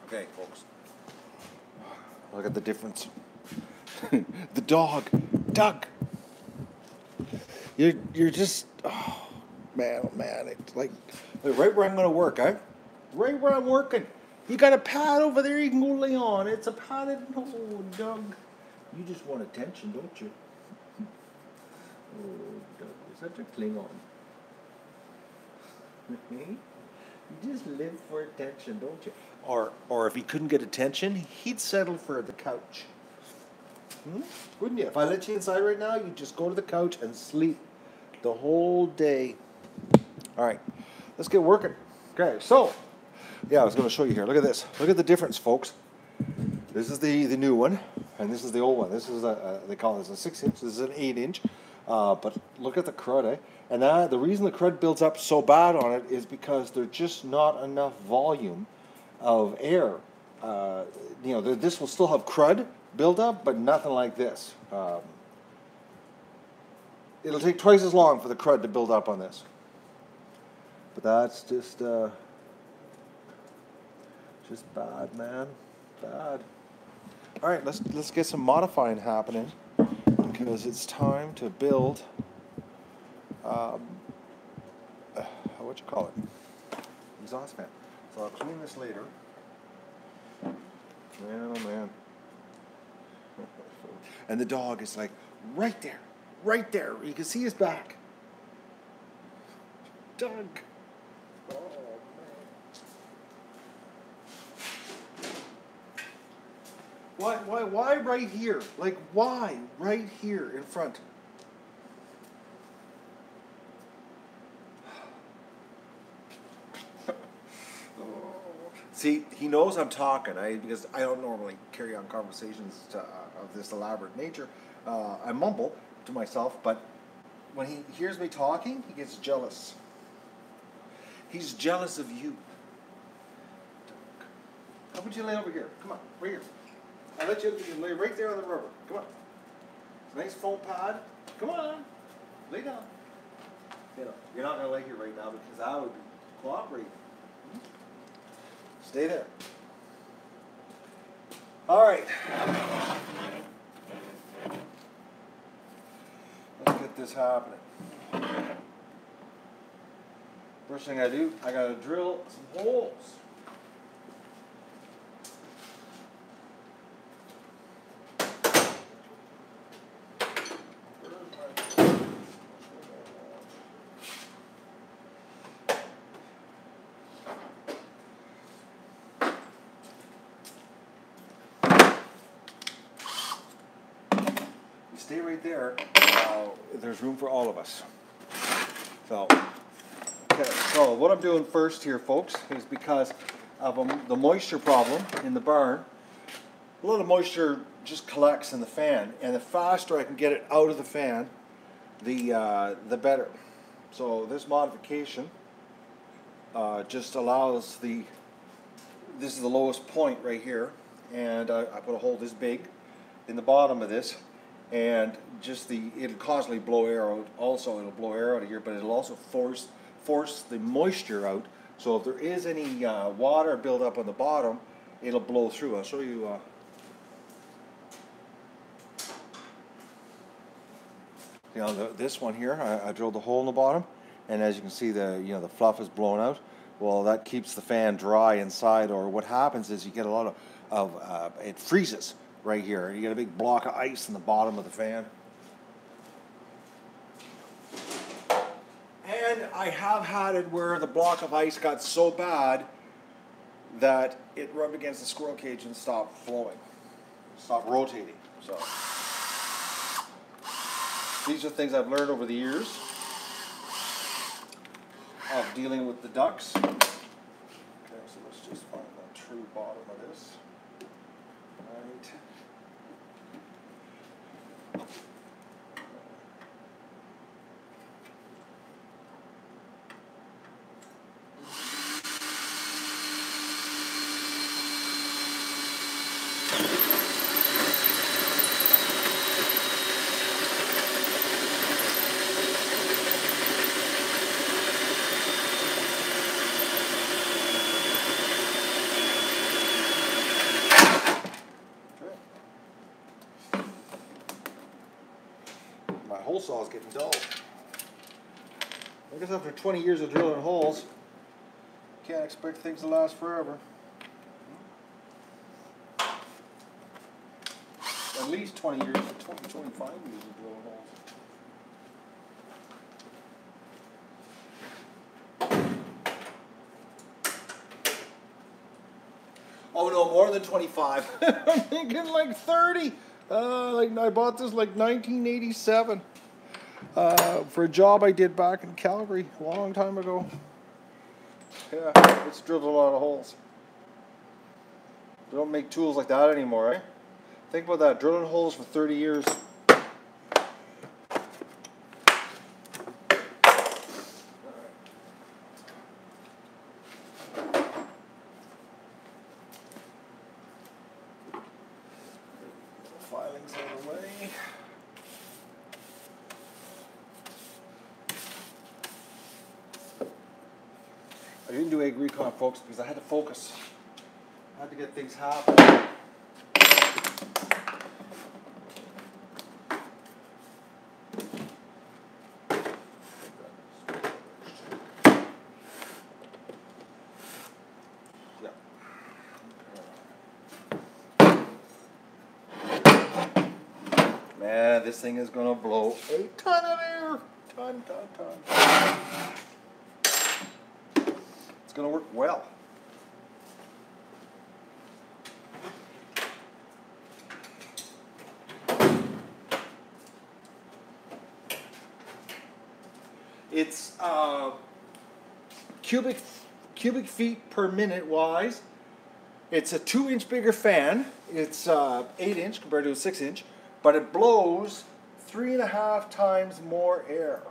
Okay, folks. Look at the difference. The dog, Doug. You're just, oh man, it's like right where I'm gonna work, eh? Right where I'm working. You got a pad over there you can go lay on. It's a padded. Oh, Doug. You just want attention, don't you? Oh, Doug, you're such a Klingon. You just live for attention, don't you? Or if he couldn't get attention, he'd settle for the couch. Wouldn't you? If I let you inside right now, you'd just go to the couch and sleep the whole day. All right, let's get working. Okay, so, yeah, I was going to show you here. Look at this. Look at the difference, folks. This is the new one, and this is the old one. This is they call this a 6-inch. This is an 8-inch. But look at the crud, eh? And the reason the crud builds up so bad on it is because there's just not enough volume of air. This will still have crud build up, but nothing like this. It'll take twice as long for the crud to build up on this. But that's just bad, man. Bad. All right, let's get some modifying happening because it's time to build. What you call it? Exhaust fan. So I'll clean this later. Man, oh man. And the dog is like right there. You can see his back. Doug. Oh man. Why right here? Like why right here in front? See, he knows I'm talking, because I don't normally carry on conversations of this elaborate nature. I mumble to myself, but when he hears me talking, he gets jealous. He's jealous of you. How about you lay over here? Come on, right here. I'll let you lay right there on the rubber. Come on. It's a nice foam pad. Come on. Lay down. You're not going to like it right now because I would be cooperating. Stay there. All right. Let's get this happening. First thing I do, I got to drill some holes. Stay right there. There's room for all of us. So what I'm doing first here, folks, is because of the moisture problem in the barn. A lot of moisture just collects in the fan, and the faster I can get it out of the fan, the better. So this modification just allows this is the lowest point right here, and I put a hole this big in the bottom of this. And it'll constantly blow air out. Also, it'll blow air out of here, but it'll also force the moisture out. So if there is any water build up on the bottom, it'll blow through. I'll show you. This one here, I drilled a hole in the bottom, and as you can see, the fluff is blown out. Well, that keeps the fan dry inside. Or what happens is you get a lot of it freezes. Right here, you get a big block of ice in the bottom of the fan. And I have had it where the block of ice got so bad that it rubbed against the squirrel cage and stopped flowing, stopped rotating. So these are things I've learned over the years of dealing with the ducks. Okay, so let's just find the true bottom of this. Right. saw is getting dull. I guess after 20 years of drilling holes, can't expect things to last forever. At least 20 years, 20, 25 years of drilling holes. Oh no, more than 25. I'm thinking like 30. Like I bought this like 1987 for a job I did back in Calgary a long time ago. Yeah, it's drilled a lot of holes. They don't make tools like that anymore, eh? Think about that, drilling holes for 30 years. Filings out of the way. I didn't do egg recon, folks, because I had to focus. I had to get things happening. Man, this thing is going to blow a ton of air. Ton. It's going to work well. It's cubic feet per minute wise. It's a 2-inch bigger fan. It's 8-inch compared to a 6-inch. But it blows 3.5 times more air.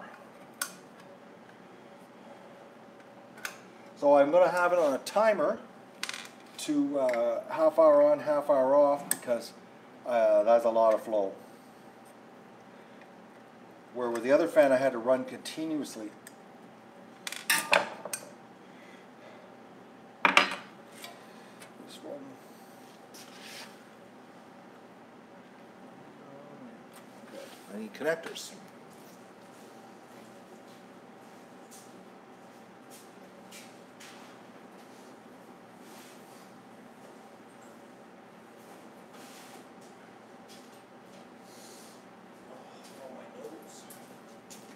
So I'm going to have it on a timer to half hour on, half hour off, because that's a lot of flow. Where with the other fan I had to run continuously. This one. I need connectors.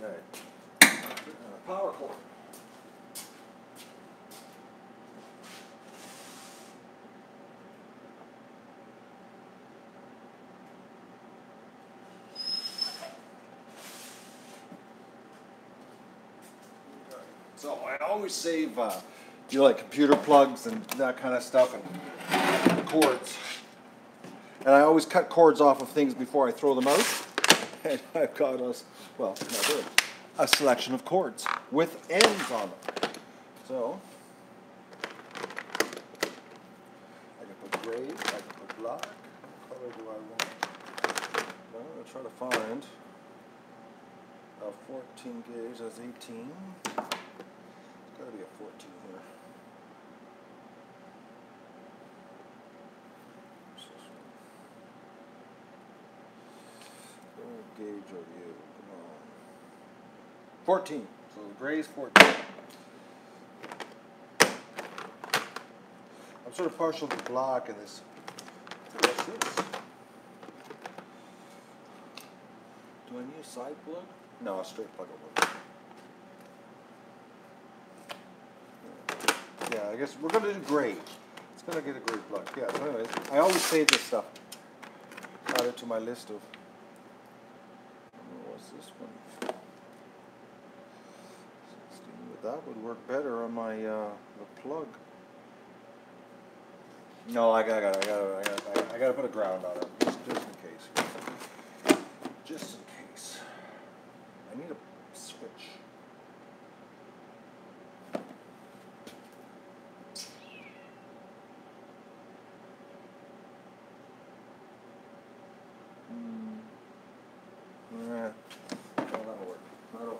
Okay. Power cord. So I always save, like computer plugs and that kind of stuff and cords. And I always cut cords off of things before I throw them out. And I've got a selection of cords with ends on them. So I can put gray, I can put black. What color do I want? Well, I'm going to try to find a 14 gauge, that's 18. It's got to be a 14 here. What gauge are you? Come on. 14. So the gray is 14. I'm sort of partial to black in this. What's this? Do I need a side plug? No, a straight plug will work. Yeah, I guess we're going to do gray. It's going to get a gray plug. Yeah, so anyways, I always save this stuff. Add it to my list of. What's this one? 16. That would work better on my the plug. No, I gotta put a ground on it, just in case. Just in case. I need a switch. No, that'll work. That'll work.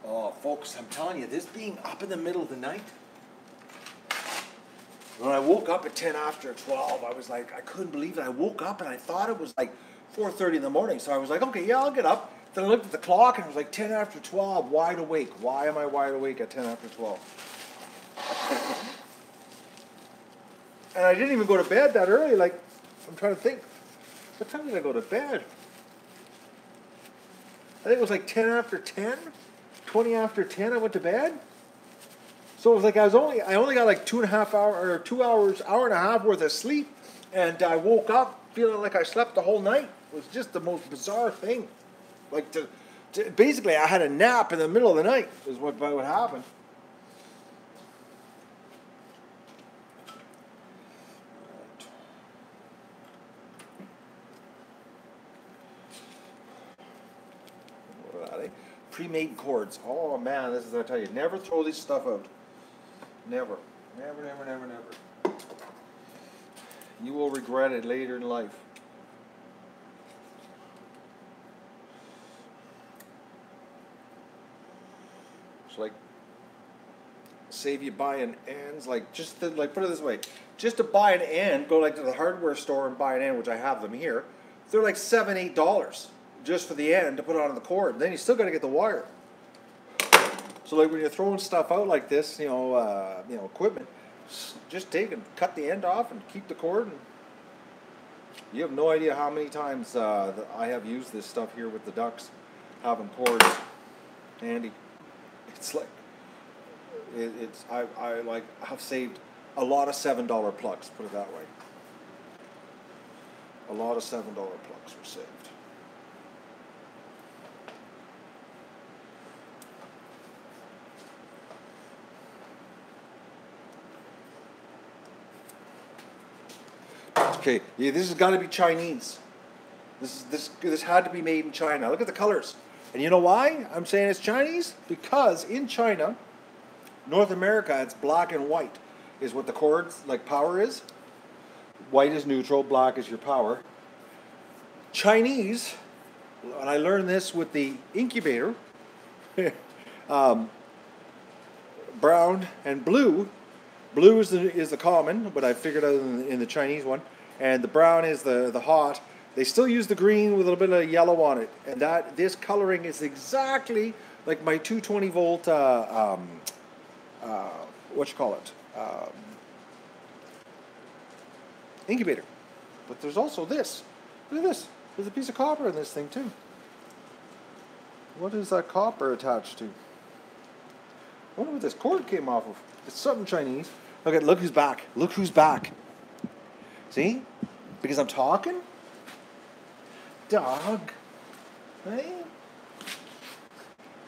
Oh, folks, I'm telling you, this being up in the middle of the night, When I woke up at 10 after 12, I was like, I couldn't believe it. I woke up and I thought it was like 4:30 in the morning. So I was like, okay, yeah, I'll get up. Then I looked at the clock and it was like 10 after 12, wide awake. Why am I wide awake at 10 after 12? And I didn't even go to bed that early. Like, I'm trying to think. What time did I go to bed? I think it was like 10 after 10, 20 after 10 I went to bed. So it was like I only got like 2.5 hours, or 2 hours, hour and a half worth of sleep. And I woke up feeling like I slept the whole night. It was just the most bizarre thing. Like basically I had a nap in the middle of the night is what happened. Pre-made cords. Oh man, this is what I tell you. Never throw this stuff out. Never. Never, never, never, never. You will regret it later in life. It's like, save you buying ends, like just to, like, put it this way, just to buy an end, go like to the hardware store and buy an end, which I have them here. They're like $7, $8 just for the end to put on the cord. Then you still got to get the wire. So like when you're throwing stuff out like this, you know, equipment, just take and cut the end off and keep the cord. And you have no idea how many times I have used this stuff here with the ducks, having cords handy. It's like I like have saved a lot of $7 plugs. Put it that way. A lot of $7 plugs were saved. Okay, yeah, this has got to be Chinese. This had to be made in China. Look at the colors. And you know why I'm saying it's Chinese? Because in China, North America, it's black and white is what the cords, like power is. White is neutral, black is your power. Chinese, and I learned this with the incubator, brown and blue. Blue is the common, but I figured out in the Chinese one. And the brown is the hot. They still use the green with a little bit of yellow on it. And this coloring is exactly like my 220 volt, incubator. But there's also this. Look at this. There's a piece of copper in this thing too. What is that copper attached to? I wonder what this cord came off of. It's something Chinese. Look who's back. Look who's back. See? Because I'm talking? Dog. Hey?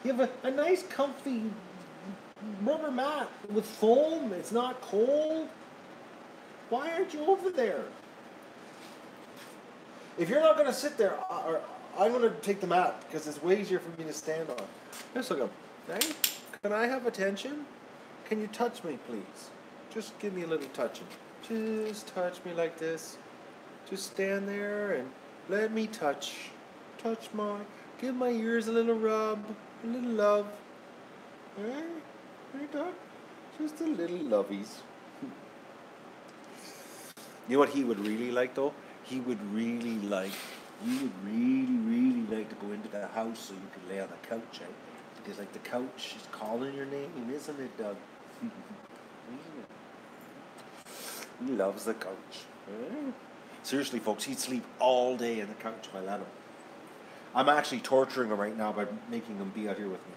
You have a nice comfy rubber mat with foam. It's not cold. Why aren't you over there? If you're not going to sit there, I'm going to take the mat because it's way easier for me to stand on. Just look up. Hey? Can I have attention? Can you touch me, please? Just give me a little touching. Just touch me like this. Just stand there and let me touch. Give my ears a little rub, a little love. Hey, dog? Just a little lovies. You know what he would really like though? You would really, really like to go into the house so you could lay on the couch, eh? Because like the couch is calling your name, isn't it, Doug? He loves the couch. Seriously, folks, he'd sleep all day on the couch if I let him. I'm actually torturing him right now by making him be out here with me.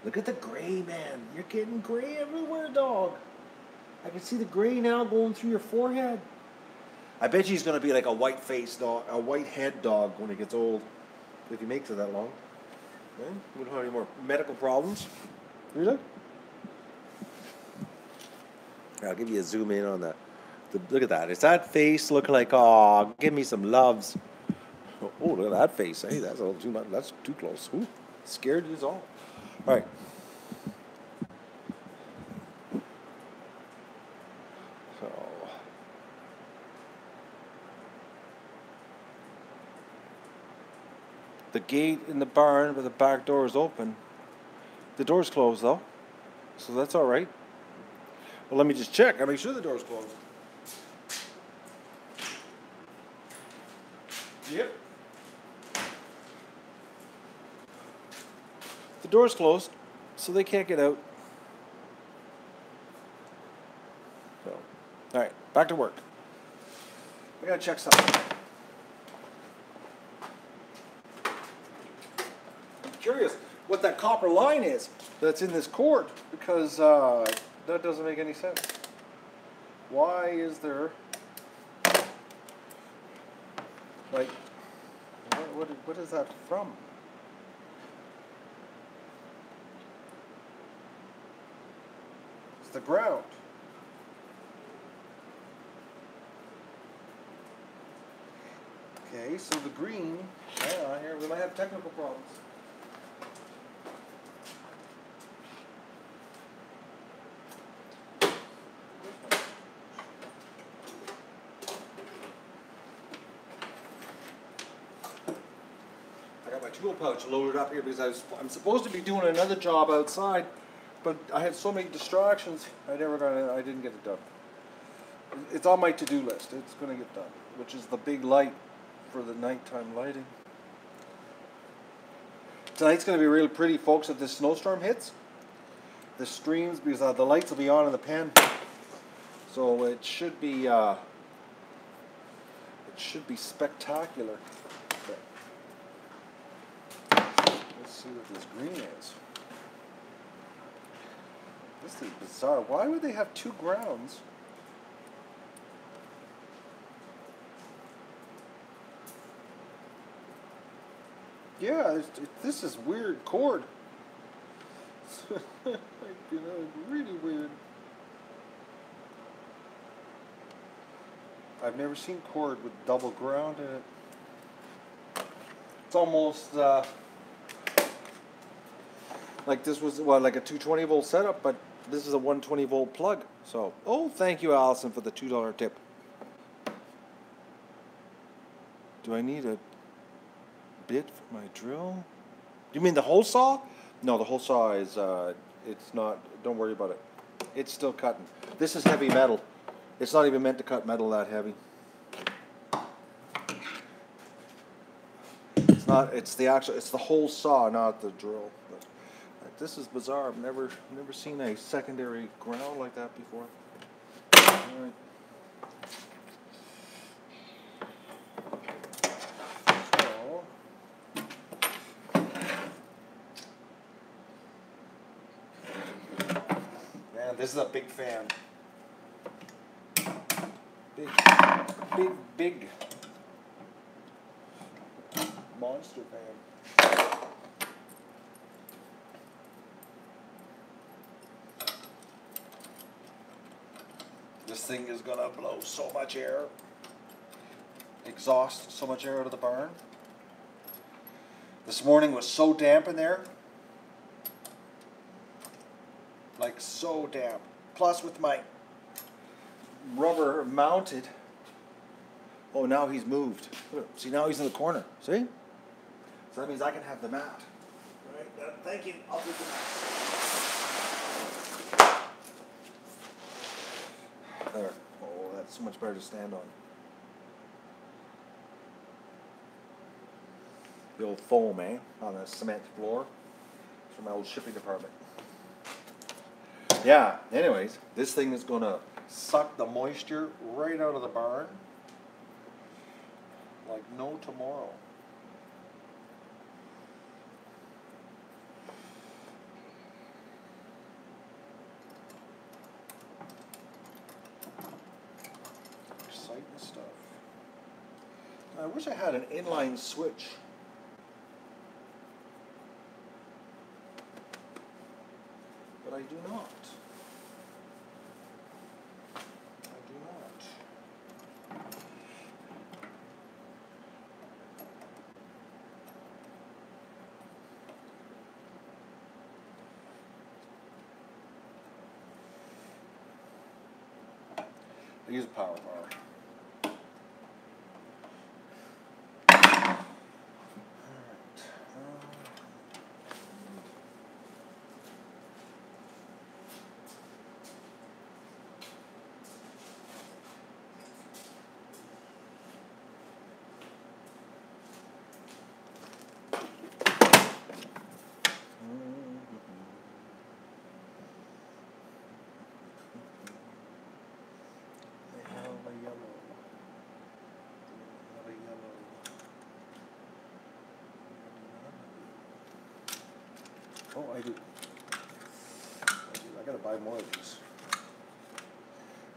Look at the gray, man. You're getting gray everywhere, dog. I can see the gray now going through your forehead. I bet you he's going to be like a white-faced dog, a white-head dog when he gets old, if he makes it that long. Okay? We don't have any more medical problems. Really? I'll give you a zoom in on that. Look at that. It's that face looking like, oh, give me some loves. Oh, look at that face. Hey, that's a little too much. That's too close. Ooh, scared you all. All right. So, the gate in the barn where the back door is open, The door's closed though, so that's all right. Well, let me just check. I make sure the door's closed. Yep. The door's closed, so they can't get out. So, all right, back to work. I gotta check something. I'm curious what that copper line is that's in this cord, because that doesn't make any sense. Why is there, like, what is that from? It's the ground. Okay, so the green, hang on here, we might have technical problems. I got my tool pouch loaded up here because I'm supposed to be doing another job outside, but I had so many distractions, I didn't get it done. It's on my to-do list. It's going to get done, which is the big light for the nighttime lighting. Tonight's going to be really pretty, folks, if this snowstorm hits. The streams, because the lights will be on in the pen, so it should be spectacular. Let's see what this green is. This is bizarre. Why would they have two grounds? Yeah, this is weird cord. Really weird. I've never seen cord with double ground in it. It's almost like this was like a 220 volt setup, but this is a 120 volt plug. So, oh, thank you, Allison, for the $2 tip. Do I need a bit for my drill? You mean the hole saw? No, the hole saw is it's not, don't worry about it. It's still cutting. This is heavy metal. It's not even meant to cut metal that heavy. It's not, it's the hole saw, not the drill. But this is bizarre. I've never seen a secondary ground like that before. All right. This is a big fan. Big monster fan. This thing is gonna blow so much air, exhaust so much air out of the barn. This morning was so damp in there. Like so damp. Plus with my rubber mounted. Oh, now he's moved. See, now he's in the corner. See? So that means I can have the mat. Right? Thank you. I'll take the mat. There. Oh, that's so much better to stand on. The old foam, on the cement floor. It's from my old shipping department. Yeah, anyways, this thing is going to suck the moisture right out of the barn like no tomorrow. Exciting stuff. I wish I had an inline switch. But I do not. I use a power bar. Oh, I do. I gotta buy more of these.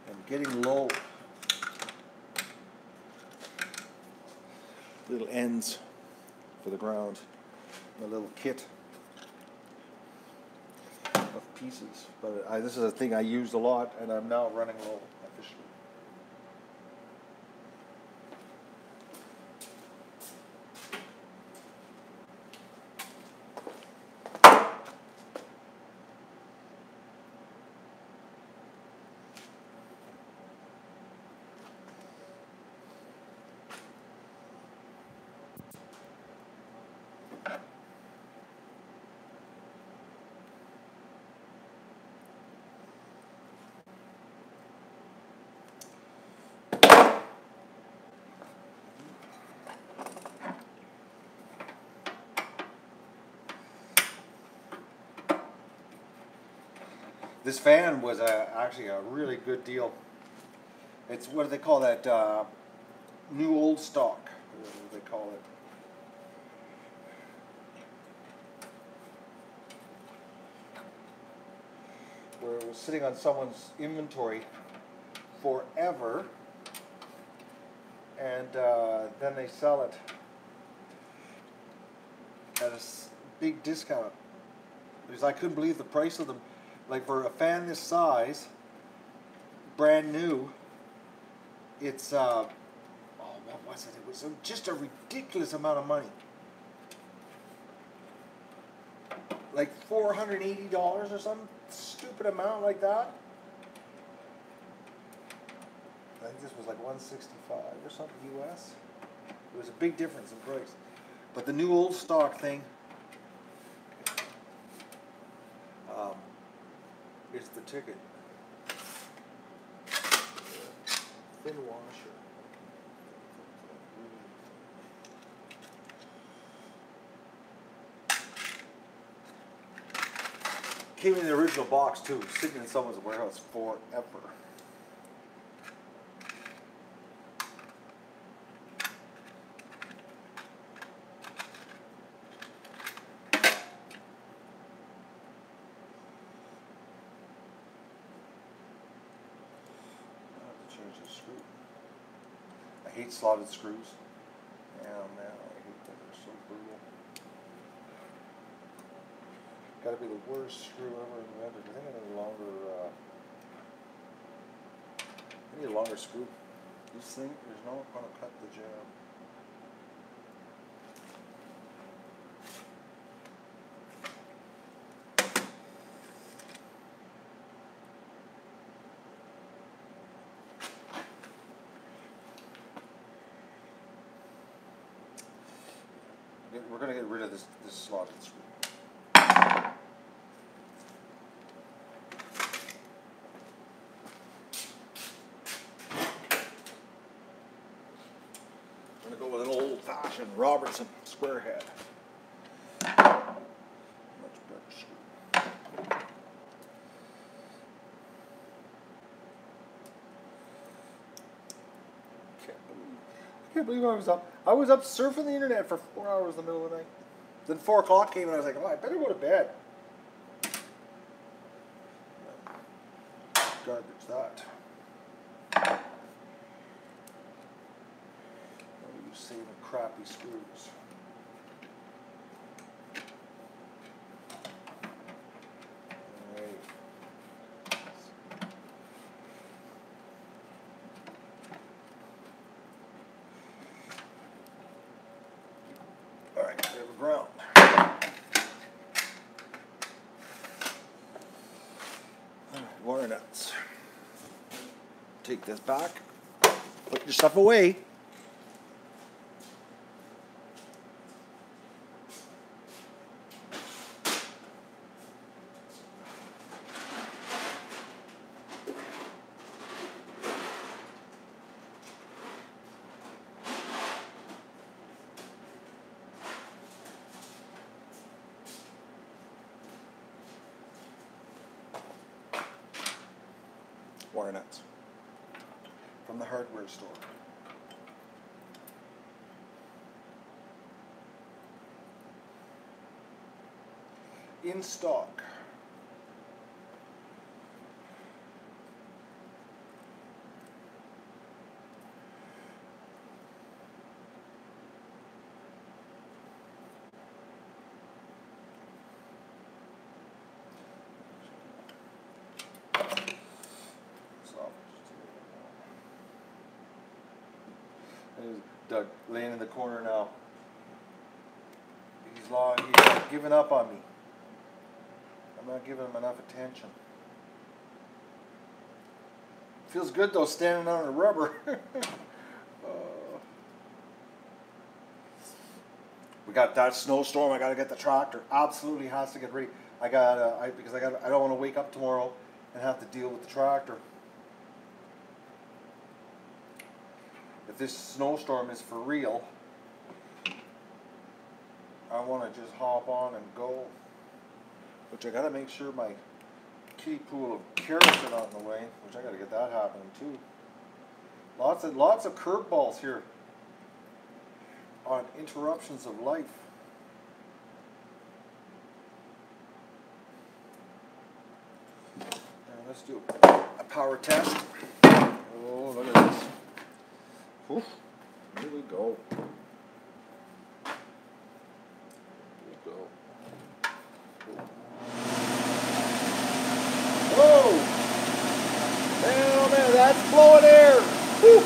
I'm getting low. Little ends for the ground. A little kit of pieces. But this is a thing I used a lot, and I'm now running low officially. This fan was actually a really good deal. It's, what do they call that? New old stock, they call it. Where it was sitting on someone's inventory forever, and then they sell it at a big discount. Because I couldn't believe the price of them. Like for a fan this size, brand new, it's oh, what was it? It was just a ridiculous amount of money. Like $480 or some stupid amount like that. I think this was like $165 or something US. It was a big difference in price. But the new old stock thing is the ticket. Thin washer. Came in the original box too, sitting in someone's warehouse forever. I hate slotted screws. Yeah, man, I hate them. They're so brutal. Gotta be the worst screw ever invented. I think I need a longer screw. This thing is not going to cut the jam. We're going to get rid of this slotted screw. I'm going to go with an old-fashioned Robertson square head. Much better screw. I can't believe I was up. I was up surfing the internet for 4 hours in the middle of the night. Then 4 o'clock came and I was like, oh, I better go to bed. Garbage that. You saving crappy screws. Ground. Wire nuts. Take this back. Put your stuff away. Wire nuts from the hardware store. in stock. There's Doug laying in the corner now. He's not giving up on me. I'm not giving him enough attention. Feels good though, standing on the rubber. We got that snowstorm. I gotta get the tractor. Absolutely has to get ready. Because I don't want to wake up tomorrow and have to deal with the tractor. If this snowstorm is for real, I want to just hop on and go. Which I got to make sure my kiddie pool of carrots are not in the way. Which I got to get that happening too. Lots of curveballs here on interruptions of life. Now let's do a power test. Oh, look at this. Oof, here we go. Whoa! Man, oh man, that's blowing air! Woo!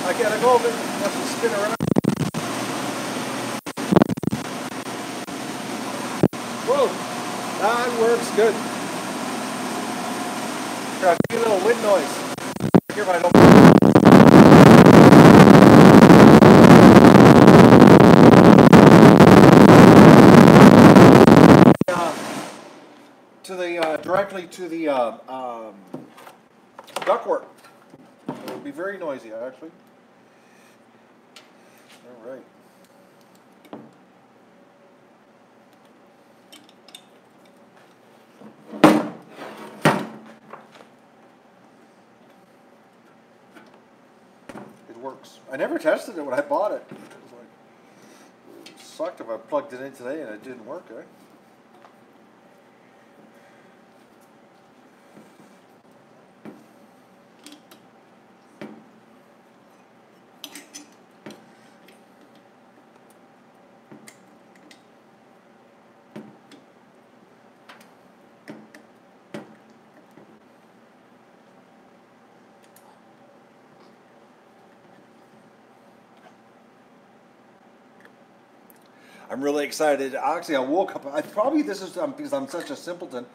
I gotta go over it. Let's just spin around. Whoa! That works good. Here, I'll give you a little wind noise. Here, but I don't. Directly to the ductwork. It'll be very noisy, actually. All right. It works. I never tested it when I bought it. It sucked if I plugged it in today and it didn't work, eh? I'm really excited. Actually, I woke up. This is because I'm such a simpleton.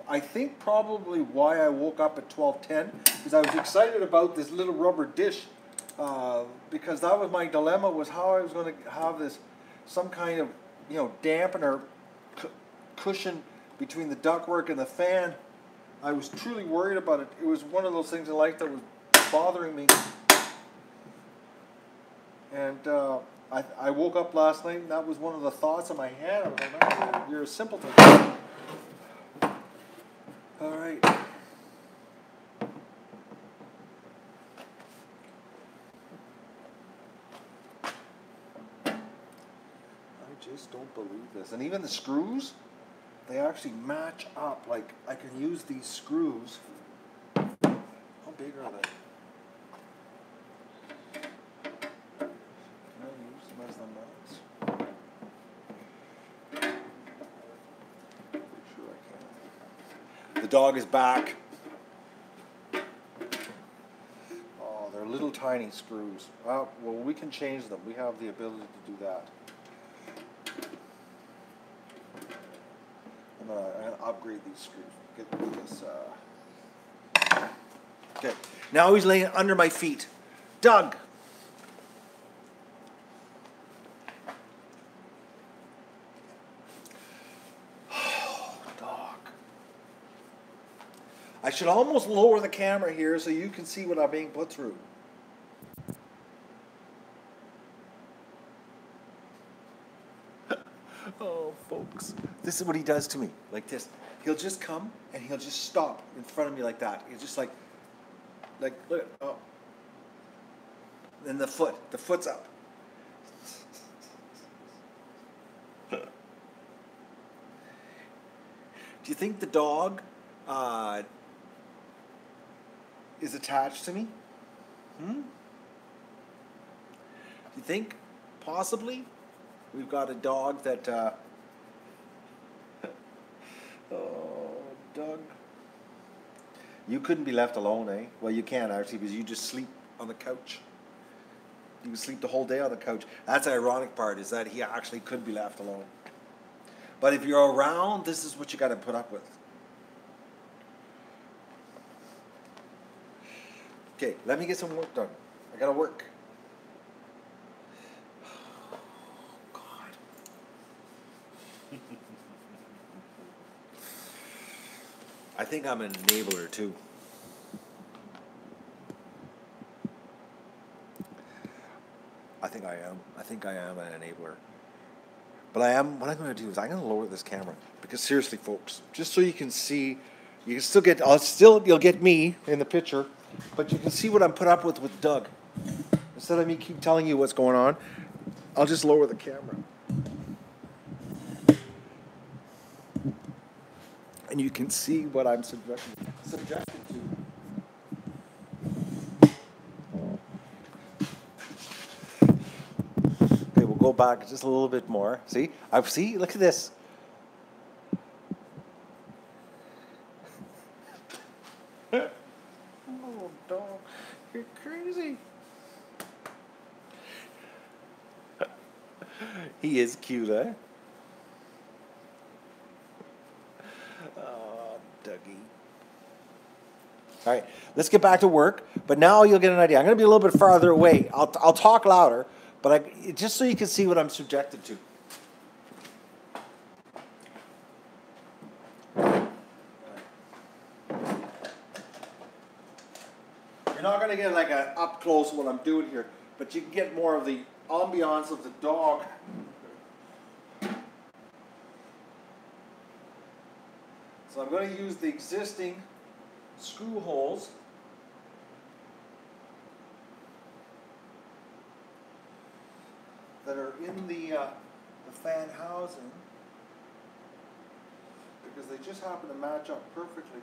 I think probably why I woke up at 12:10 is I was excited about this little rubber dish because that was my dilemma, was how I was going to have this some kind of dampener cushion between the ductwork and the fan. I was truly worried about it. It was one of those things in life that was bothering me, and I woke up last night and that was one of the thoughts in my head. I was like, man, you're a simpleton. All right. I just don't believe this. And even the screws, they actually match up. Like, I can use these screws. How big are they? The dog is back. Oh, they're little tiny screws. Well, we can change them. We have the ability to do that. I'm gonna upgrade these screws. Get this. Okay. Now he's laying under my feet. Doug. I should almost lower the camera here so you can see what I'm being put through. Oh, folks. This is what he does to me, like this. He'll just come and he'll just stop in front of me like that. He's just like look, oh. Then the foot's up. you think the dog is attached to me? Do you think possibly we've got a dog that oh, Doug, you couldn't be left alone, eh? Well, you can actually, because you just sleep on the couch. You can sleep the whole day on the couch. That's the ironic part, is that he actually could be left alone. But if you're around, this is what you got to put up with. Okay, let me get some work done. I got to work. Oh, God. I think I'm an enabler, too. I think I am an enabler. But what I'm going to do is I'm going to lower this camera. Because seriously, folks, just so you can see, you can still get, you'll get me in the picture, but you can see what I'm put up with Doug. Instead of me keep telling you what's going on, I'll just lower the camera. And you can see what I'm subjected to. Go back just a little bit more. See? Look at this. Oh, dog. You're crazy. He is cute, eh? Oh, Dougie. All right, let's get back to work. But now you'll get an idea. I'm going to be a little bit farther away. I'll talk louder. But just so you can see what I'm subjected to. You're not going to get like a up close what I'm doing here, but you can get more of the ambiance of the dog. So I'm going to use the existing screw holes. That are in the fan housing, because they just happen to match up perfectly.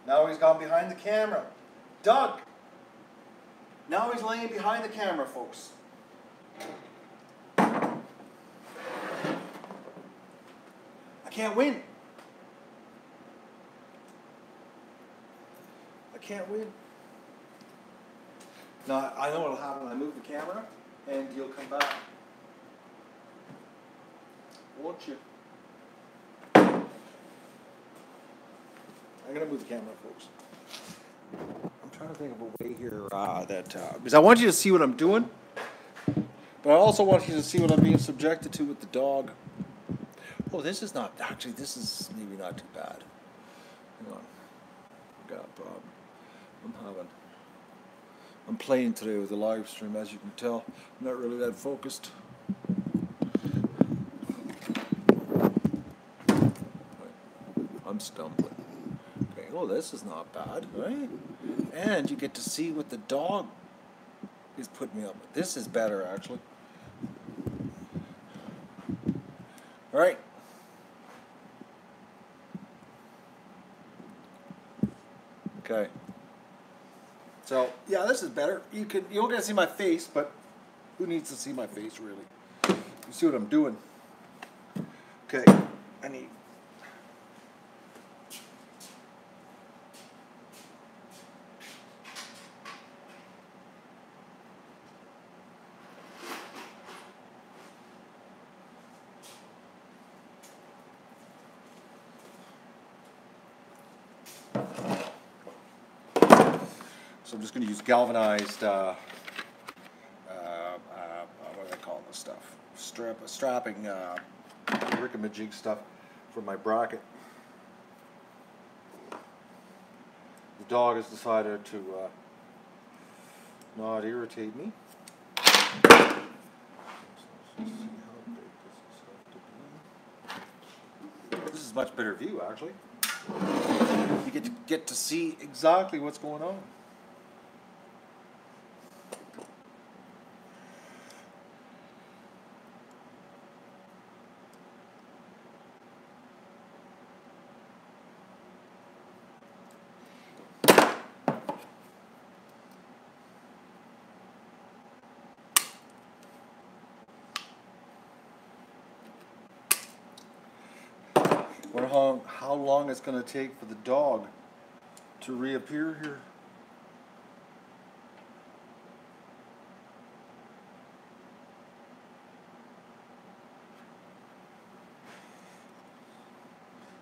Now he's gone behind the camera. Doug! Now he's laying behind the camera, folks. I can't win. I can't win. Now, I know what'll happen. I move the camera, and you'll come back. Won't you? I'm going to move the camera, folks. I'm trying to think of a way here because I want you to see what I'm doing, but I also want you to see what I'm being subjected to with the dog. Oh, this is maybe not too bad. Hang on. I've got a problem. I'm playing today with the live stream, as you can tell. I'm not really that focused. I'm stumbling. Oh, this is not bad, right? And you get to see what the dog is putting me up with. This is better, actually. All right. Okay. So, yeah, this is better. You don't get to see my face, but who needs to see my face, really? You see what I'm doing. Okay. I need... So I'm just going to use galvanized, what do I call this stuff? Strapping, rickamajig stuff for my bracket. The dog has decided to not irritate me. This is much better view, actually. You get to see exactly what's going on. Wonder how long it's going to take for the dog to reappear here.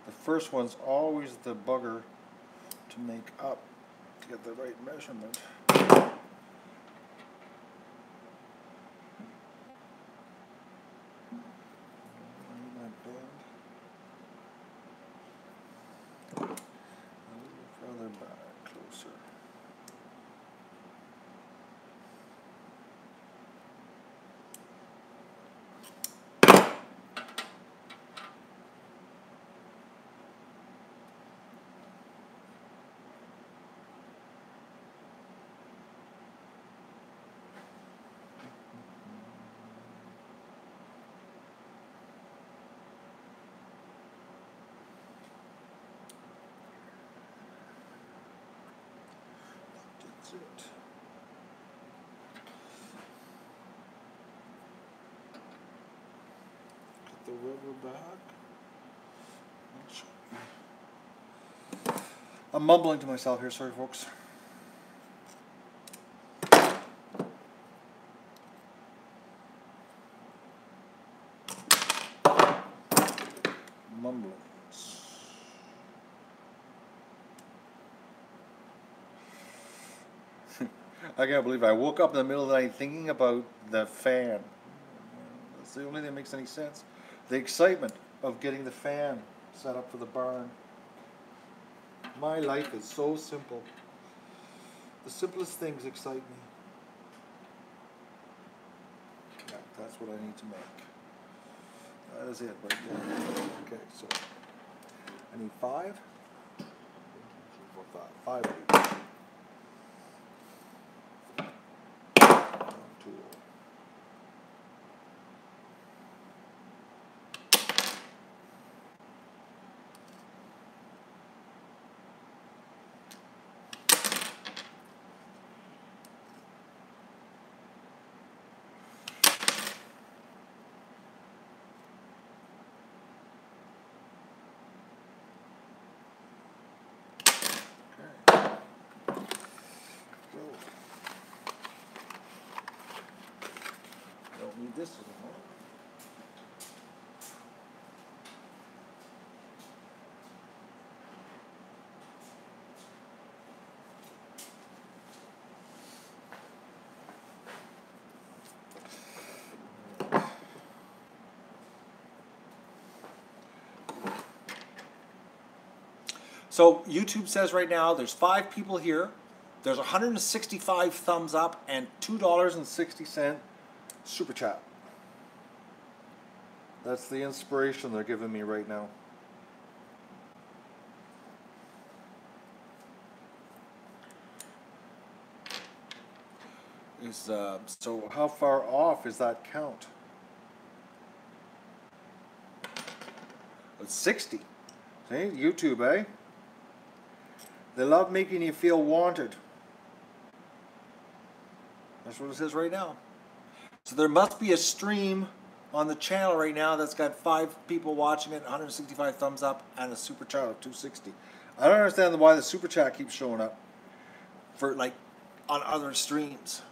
The first one's always the bugger to make up to get the right measurement. Further back, closer. That's it. Get the river back. I'm mumbling to myself here, sorry folks. Mumblings. I can't believe I woke up in the middle of the night thinking about the fan. That's the only thing that makes any sense. The excitement of getting the fan set up for the barn. My life is so simple. The simplest things excite me. Yeah, that's what I need to make. That is it right there. Okay, so I need 5. 5 of these. Tool. Don't need this anymore. So YouTube says right now there's 5 people here. There's 165 thumbs up and $2.60 super chat. That's the inspiration they're giving me right now. So how far off is that count? It's 60. See, YouTube, eh? They love making you feel wanted. That's what it says right now. So there must be a stream on the channel right now that's got 5 people watching it, 165 thumbs up, and a super chat of 260. I don't understand why the super chat keeps showing up for like on other streams.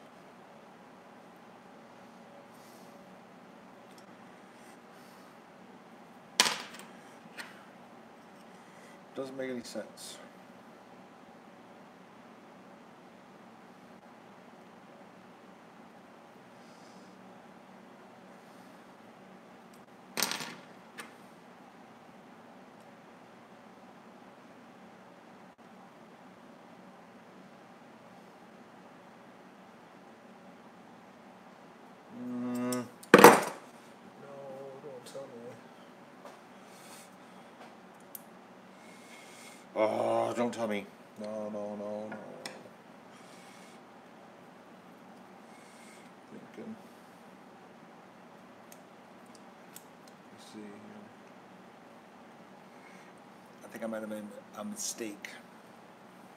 Doesn't make any sense. Oh, don't tell me. No, no, no, no. Thinking. Let's see here. I think I might have made a mistake.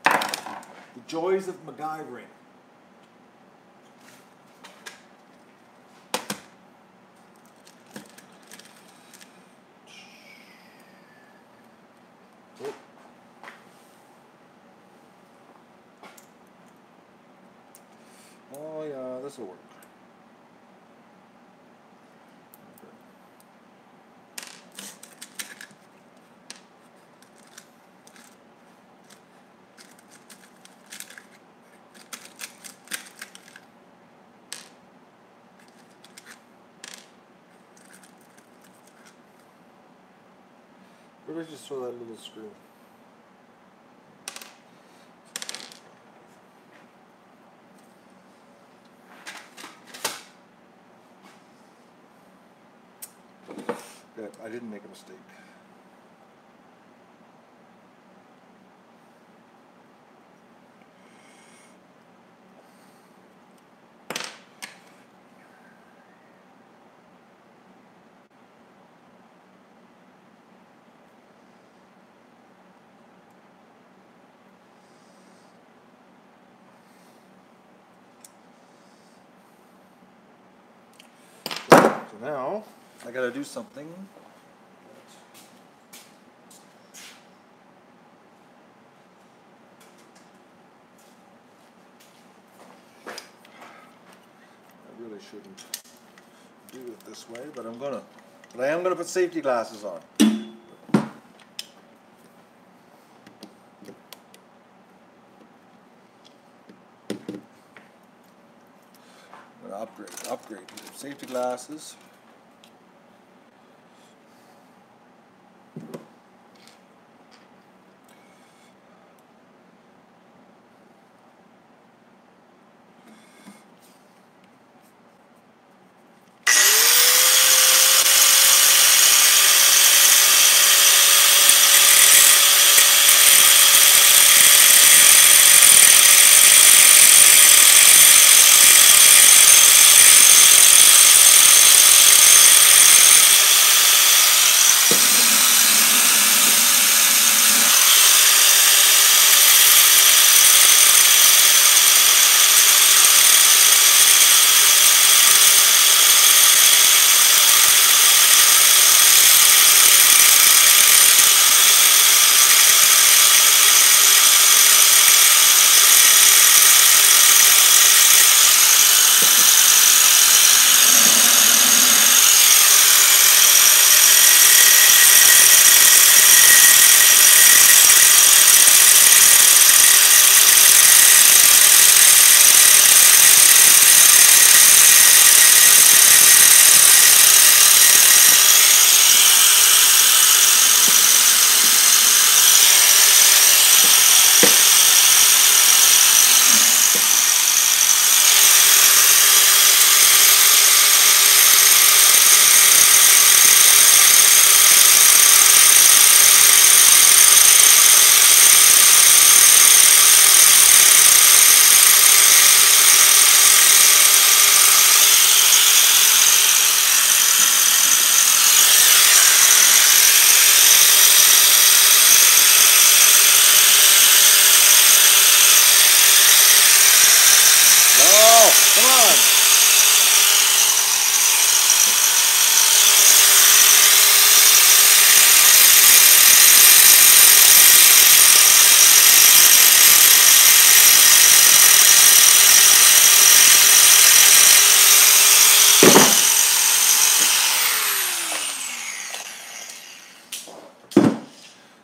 The joys of MacGyvering. Oh yeah, this will work. Maybe just throw that little screw. Good, I didn't make a mistake. So now I gotta do something. I really shouldn't do it this way, but I am gonna put safety glasses on. I'm gonna upgrade here. Safety glasses.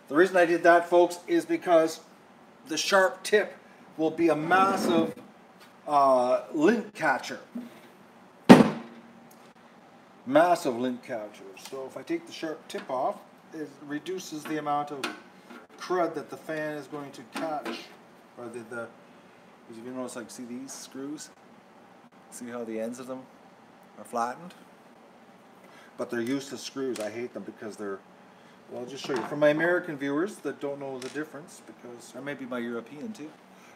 The reason I did that, folks, is because the sharp tip will be a massive lint catcher. Massive lint catcher. So if I take the sharp tip off, it reduces the amount of crud that the fan is going to catch. Or if you notice, like, see these screws? See how the ends of them are flattened? But they're useless screws. I hate them because they're Well, I'll just show you. For my American viewers that don't know the difference, because or maybe my European too.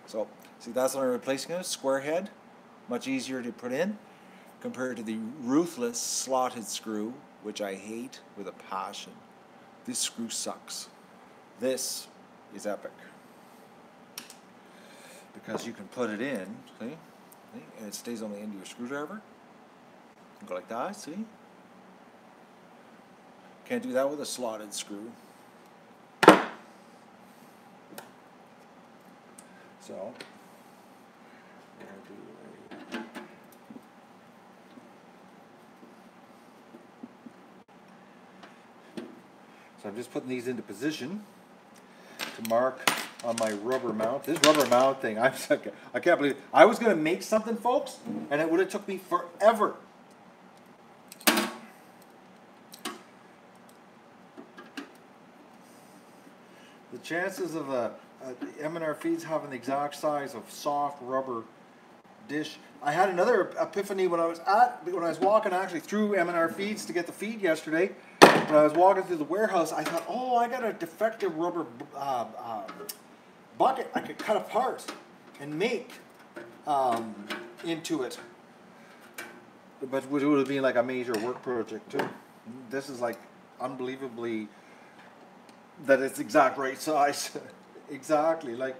So, see, that's what I'm replacing it. Square head, much easier to put in, compared to the ruthless slotted screw, which I hate with a passion. This screw sucks. This is epic. Because you can put it in, see? And it stays on the end of your screwdriver. You go like that, see? Can't do that with a slotted screw. So, we're going to do so I'm just putting these into position to mark on my rubber mount. This rubber mount thing, I can't believe it. I was going to make something, folks, and it would have took me forever. The chances of M&R feeds having the exact size of soft rubber dish. I had another epiphany when I was walking actually through M&R feeds to get the feed yesterday. When I was walking through the warehouse, I thought, oh, I got a defective rubber bucket I could cut apart and make into it. But it would have been like a major work project too. This is like unbelievably that it's exact right size. Exactly, like.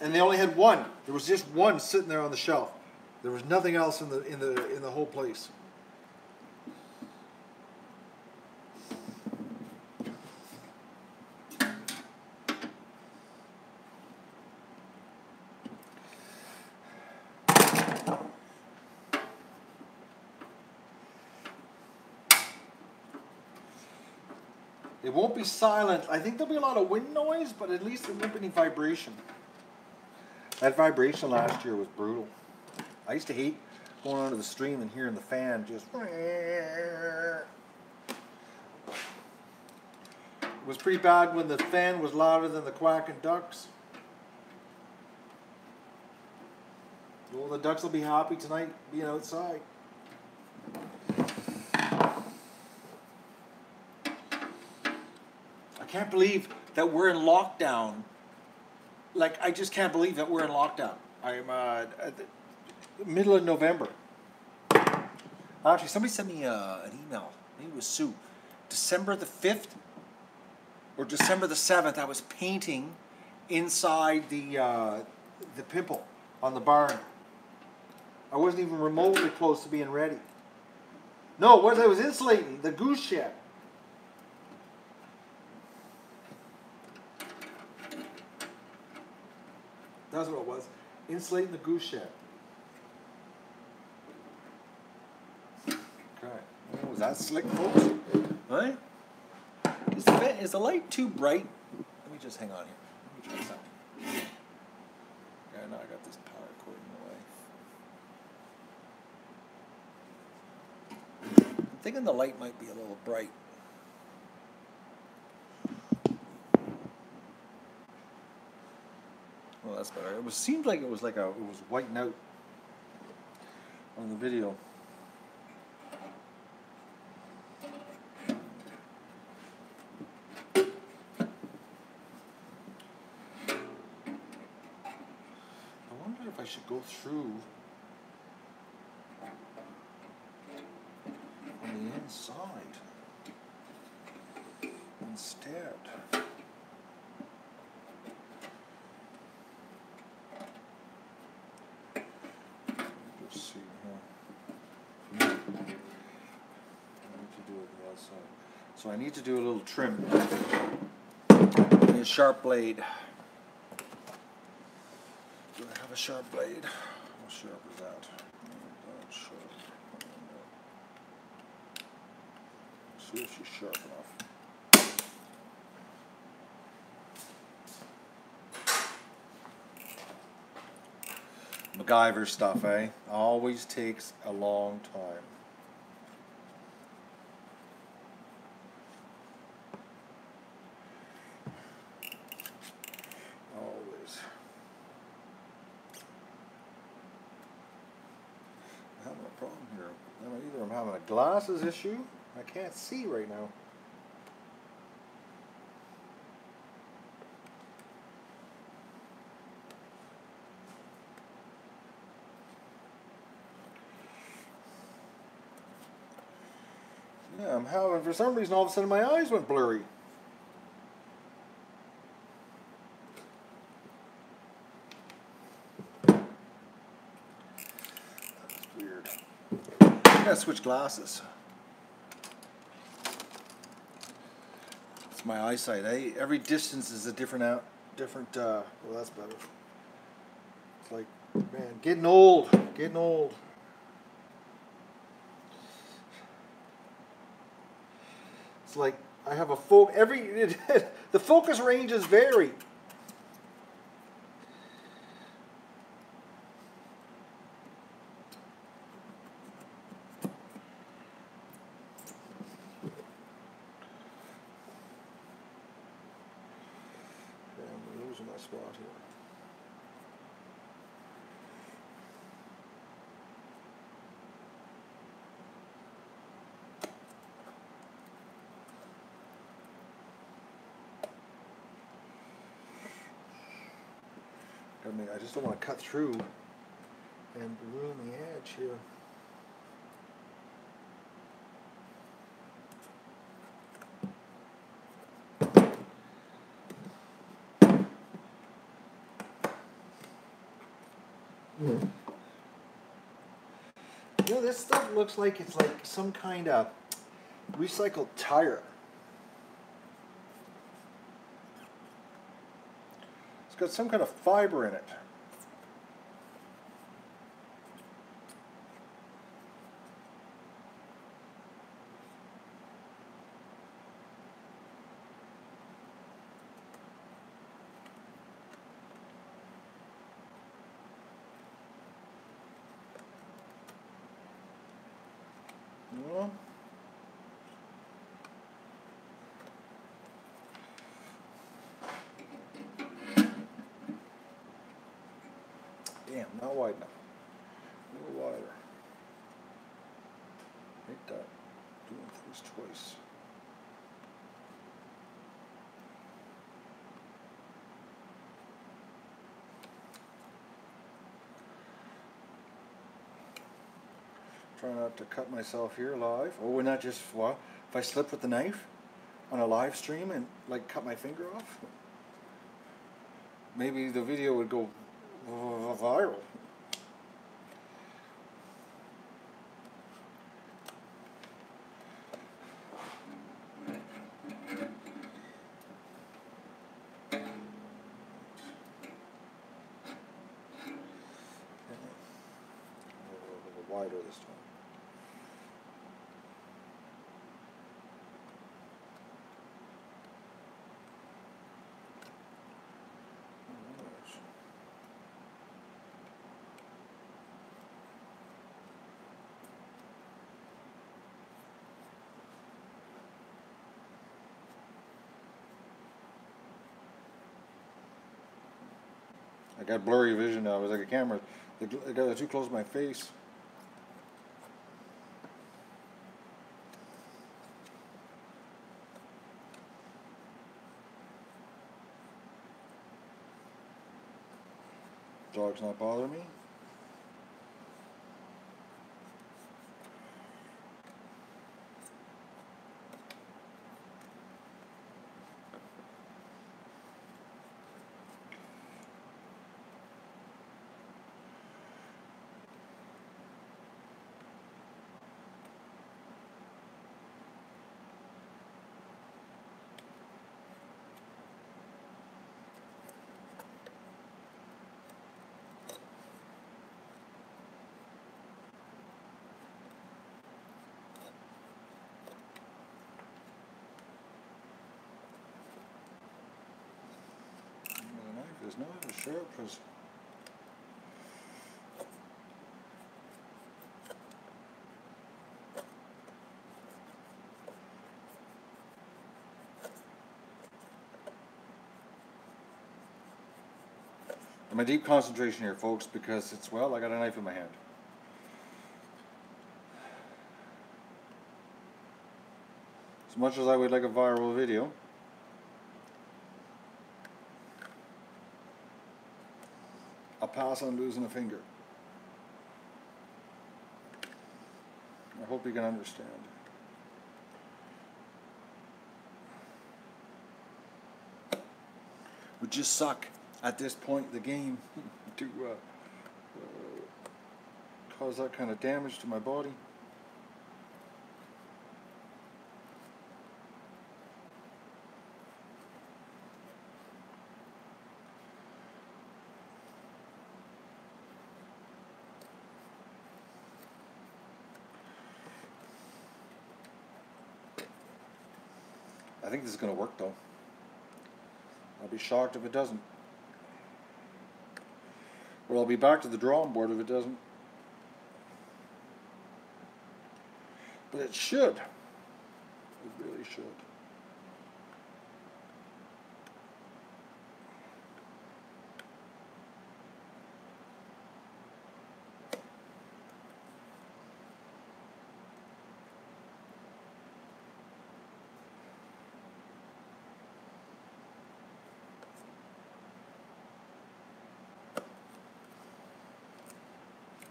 And they only had one. There was just one sitting there on the shelf. There was nothing else in the whole place. It won't be silent. I think there'll be a lot of wind noise, but at least there won't be any vibration. That vibration last year was brutal. I used to hate going onto the stream and hearing the fan just. It was pretty bad when the fan was louder than the quacking ducks. Well, the ducks will be happy tonight being outside. I can't believe that we're in lockdown. Like, I just can't believe that we're in lockdown. I'm at the middle of November. Actually, somebody sent me an email. Maybe it was Sue. December the 5th or December the 7th, I was painting inside the pimple on the barn. I wasn't even remotely close to being ready. No, what I was insulating the goose shed. That's what it was. Insulating the goose shed. Okay. Oh, was that slick, folks? Right? Is the light too bright? Let me just hang on here. Let me try something. Yeah, now I got this power cord in the way. I'm thinking the light might be a little bright. Well, that's better. It seemed like it was whiting out on the video. I wonder if I should go through on the inside instead. So I need to do a little trim. I need a sharp blade. Do I have a sharp blade? How sharp is that? Not sharp. See if she's sharp enough. MacGyver stuff, eh? Always takes a long time. Problem Either I'm having a glasses issue. I can't see right now. Yeah, I'm having, for some reason, all of a sudden my eyes went blurry. That's weird. I gotta switch glasses. It's my eyesight. Every distance is a different well, that's better. It's like, man, getting old. It's like I have a the focus ranges vary. I'm losing my spot here. I just don't want to cut through and ruin the edge here. You know, this stuff looks like it's like some kind of recycled tire. It's got some kind of fiber in it. Yeah. Damn, not wide enough. A little wider. Hate that. Doing things twice. Try not to cut myself here live. Oh, and not just what? If I slip with the knife on a live stream and like cut my finger off, maybe the video would go viral. A little wider this time. I got blurry vision now. It was like a camera. I got it too close to my face. Dog's not bothering me. It's not as sharp as I'm a deep concentration here, folks, because it's, well, I got a knife in my hand. As much as I would like a viral video, I'll pass on losing a finger. I hope you can understand. It would just suck at this point in the game to cause that kind of damage to my body. I think this is going to work though. I'll be shocked if it doesn't. Or I'll be back to the drawing board if it doesn't. But it should. It really should.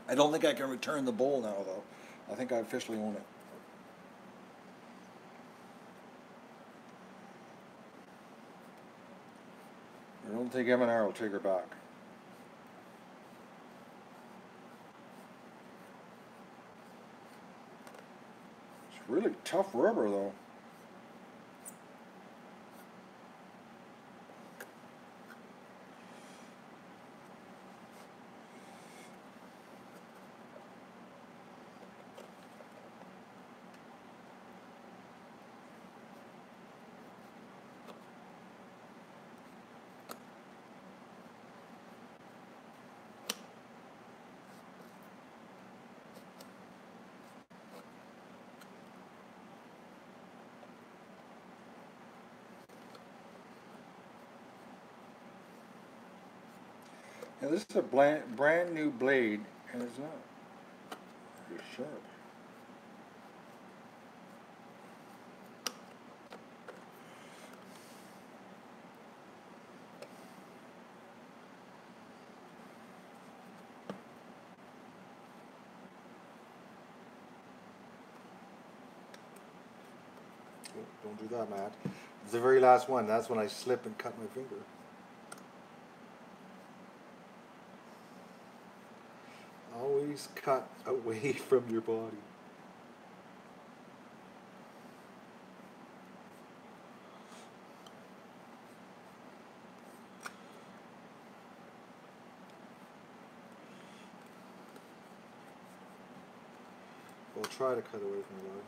I don't think I can return the bowl now, though. I think I officially own it. I don't think M&R will take her back. It's really tough rubber, though. Now this is a brand new blade, and it's not very sharp. Oh, don't do that, Matt. It's the very last one. That's when I slip and cut my finger. Always cut away from your body. We'll try to cut away from your body.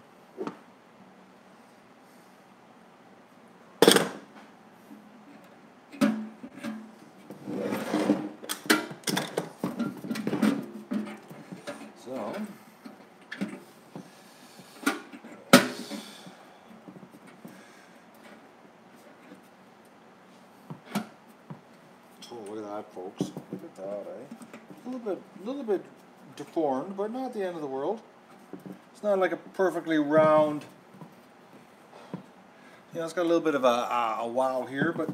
Oh, look at that, folks. Look at that, eh? A little bit deformed, but not the end of the world. It's not like a perfectly round. You know, it's got a little bit of a wow here, but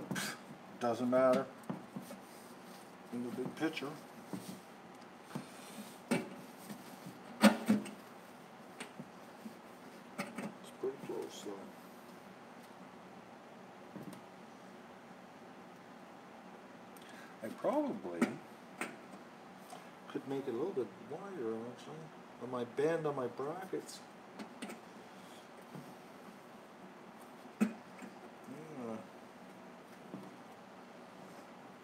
doesn't matter in the big picture. It's pretty close, though. I probably could make it a little bit wider, actually, on my bend on my brackets. Yeah.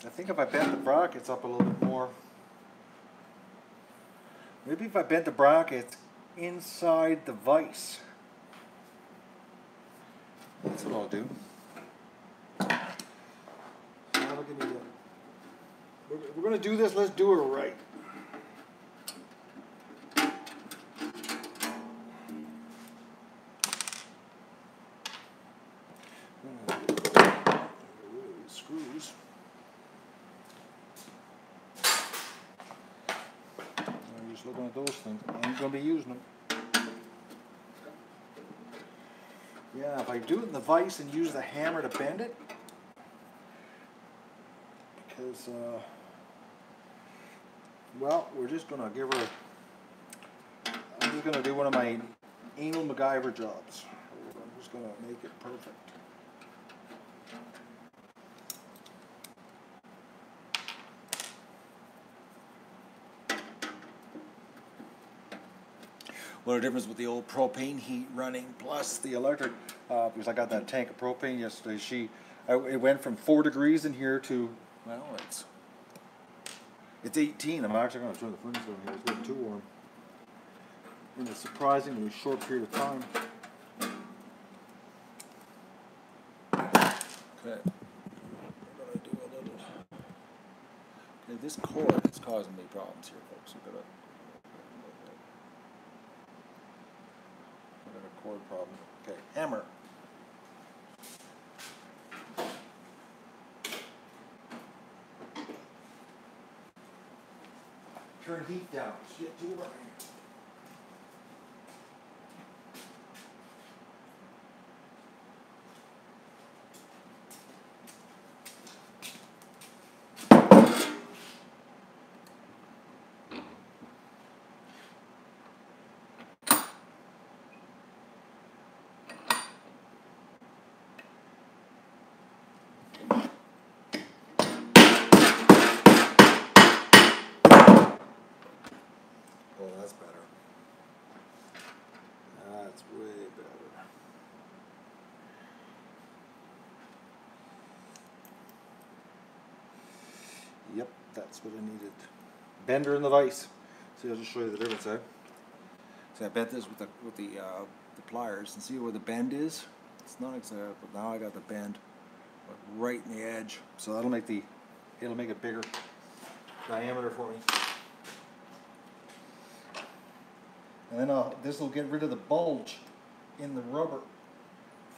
I think if I bent the brackets up a little bit more, maybe if I bent the brackets inside the vise, that's what I'll do. That'll give me we're going to do this, let's do it right. Screws. I'm just looking at those things. I'm going to be using them. Yeah, if I do it in the vise and use the hammer to bend it, because, well, we're just going to give her, I'm just going to do one of my anal MacGyver jobs. I'm just going to make it perfect. What a difference with the old propane heat running plus the electric, because I got that tank of propane yesterday. It went from 4 degrees in here to, well, it's 18. I'm actually going to turn the furnace on here. It's getting too warm in a surprisingly short period of time. Okay, we're going to do a little. Okay, this cord is causing me problems here, folks. We've got a cord problem. Okay, hammer. Turn heat down. Get to work. Oh, that's better. That's way better. Yep, that's what I needed. Bender in the vise. See, I'll just show you the difference, eh? See, I bent this with the pliers, and see where the bend is. It's not exact, but now I got the bend right in the edge, so that'll make it'll make it bigger diameter for me. And then this will get rid of the bulge in the rubber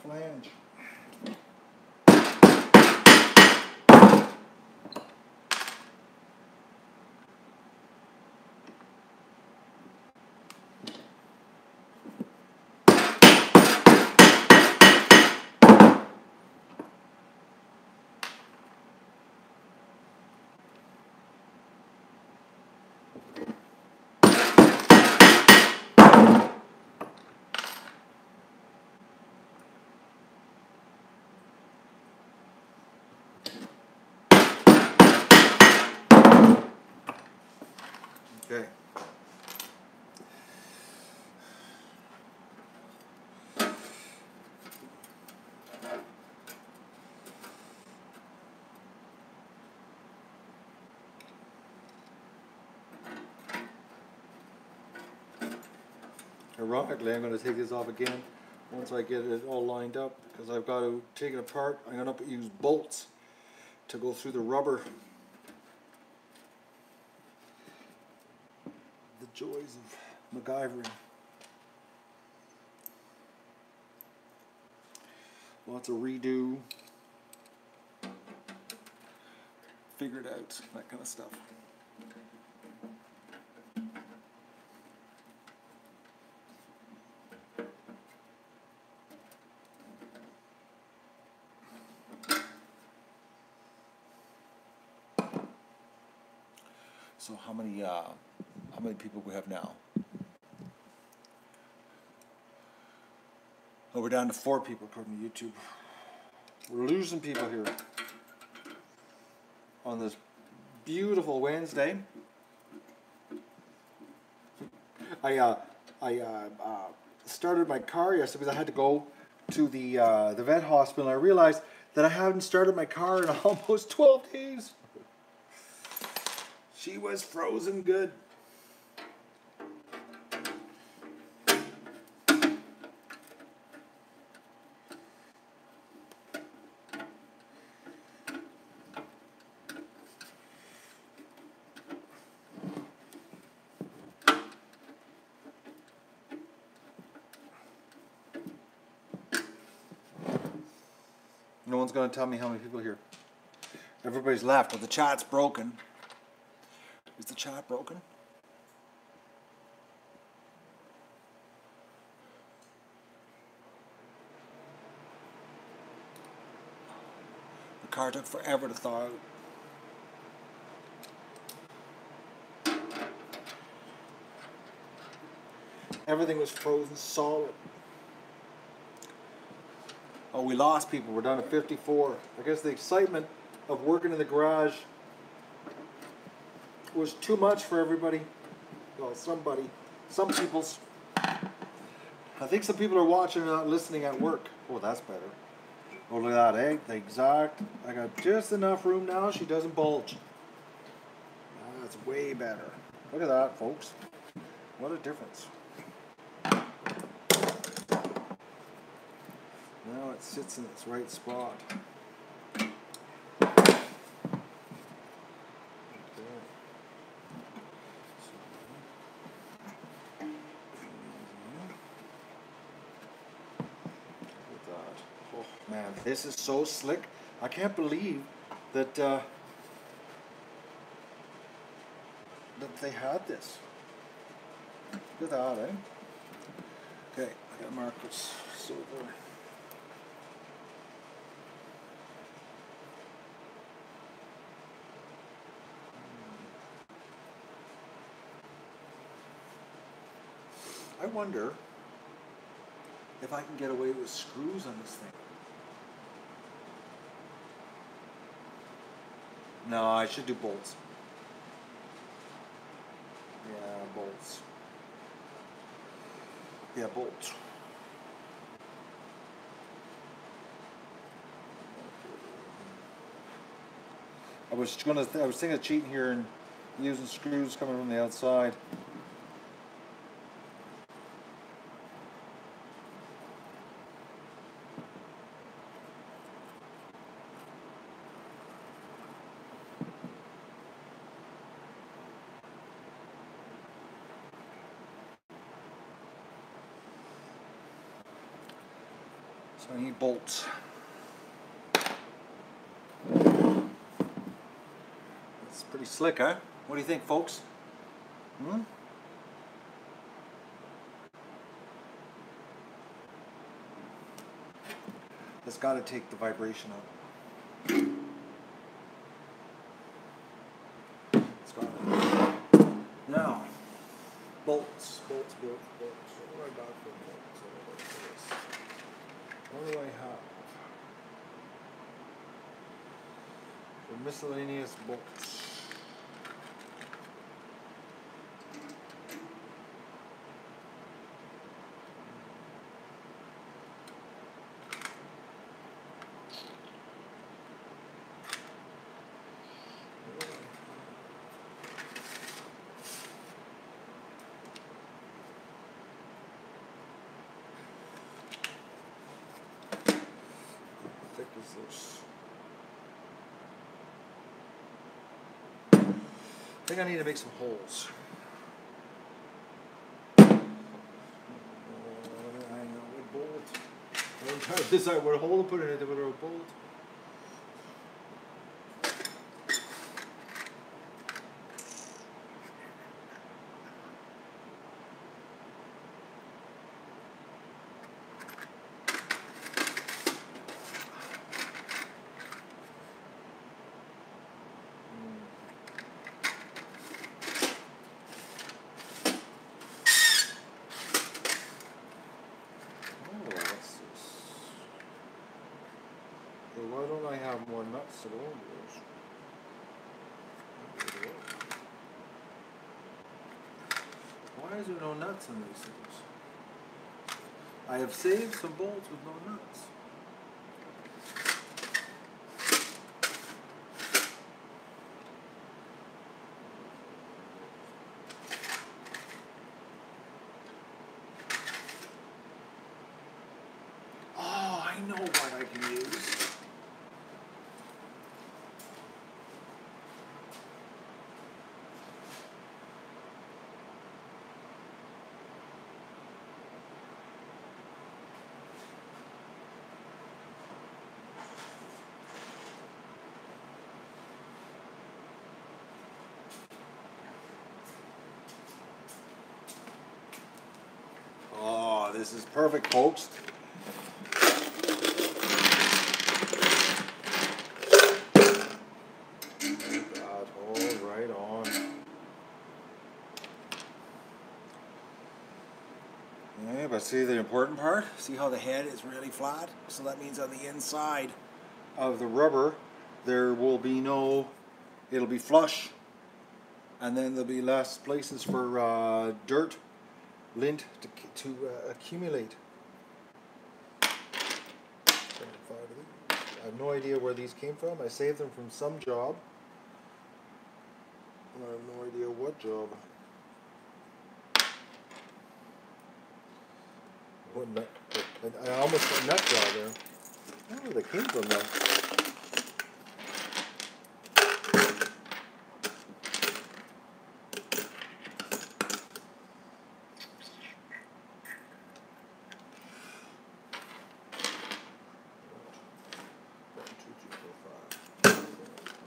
flange. Okay. Ironically, I'm going to take this off again once I get it all lined up, because I've got to take it apart. I'm going to use bolts to go through the rubber. The joys of MacGyvering. Lots of redo. Figured out, that kind of stuff. So how many people we have now? Oh, we're down to 4 people according to YouTube. We're losing people here on this beautiful Wednesday. I started my car yesterday because I had to go to the vet hospital, and I realized that I haven't started my car in almost 12 days. She was frozen good. No one's going to tell me how many people are here. Everybody's left, but the chat's broken. Is the chat broken? car took forever to thaw out. Everything was frozen solid. Oh, we lost people. We're down to 54. I guess the excitement of working in the garage was too much for everybody. Well, some people's. I think some people are watching and not listening at work. Oh, that's better. Oh, look at that, eh? The exact. I got just enough room now. She doesn't bulge. That's way better. Look at that, folks. What a difference. Now it sits in its right spot. Oh man, this is so slick. I can't believe that that they had this. Look at that, eh? Okay, I gotta mark this silver. I wonder if I can get away with screws on this thing. No, I should do bolts. Yeah, bolts. Yeah, bolts. I was thinking of cheating here and using screws coming from the outside. So I need bolts. That's pretty slick, huh? What do you think, folks? Hmm? That's got to take the vibration out. It's got to. Now, bolts. What do I got for bolts? What do I have? For miscellaneous bolts. This. I think I need to make some holes. I know what bolt. I'm trying to decide what hole to put in it, whether a bolt. Why don't I have more nuts to go into those? Why is there no nuts on these things? I have saved some bolts with no nuts. Oh, I know what I can use. Oh, this is perfect, folks. Okay, but see the important part? See how the head is really flat? So that means on the inside of the rubber there will be no, it'll be flush, and then there'll be less places for dirt, lint to accumulate. I have no idea where these came from. I saved them from some job. I have no idea what job. What nut? I almost got a nut job there. I don't know where they came from though.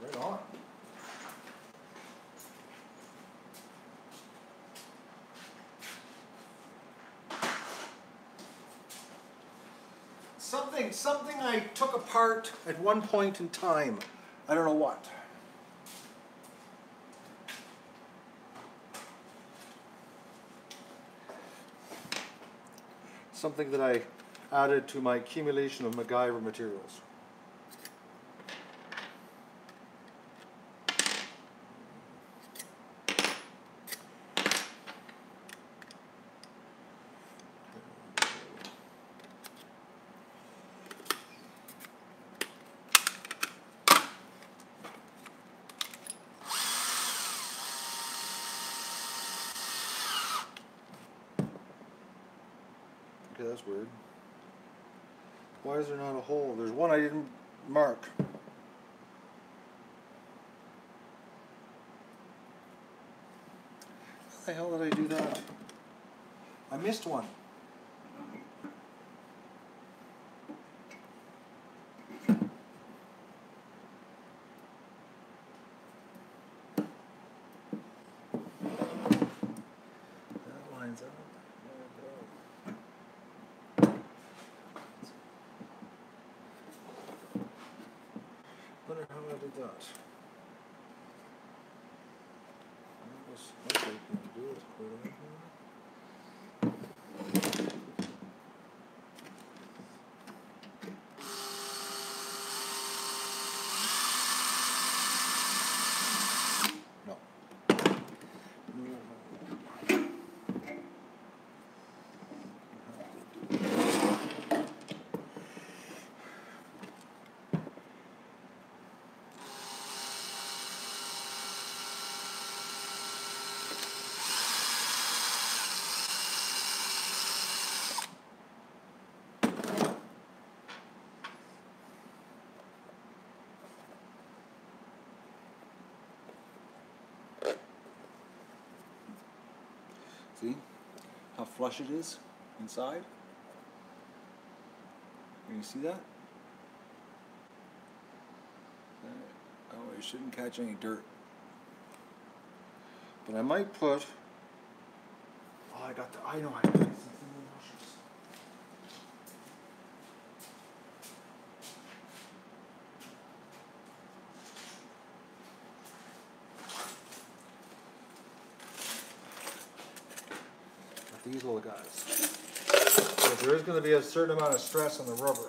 Right on. Something I took apart at one point in time. I don't know what. Something that I added to my accumulation of MacGyver materials. Okay, that's weird. Why is there not a hole? There's one I didn't mark. How the hell did I do that? I missed one. That lines up. Wonder how I did that. That was okay to do it. No. See how flush it is inside? Can you see that? Oh, it shouldn't catch any dirt. But I might put, oh, I know I got something delicious. These little guys. But there is going to be a certain amount of stress on the rubber.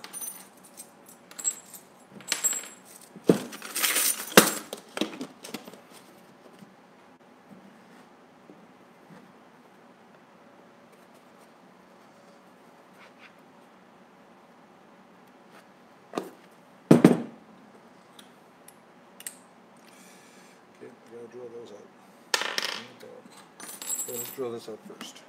Okay, we gotta drill those out. Okay, let's drill this out first.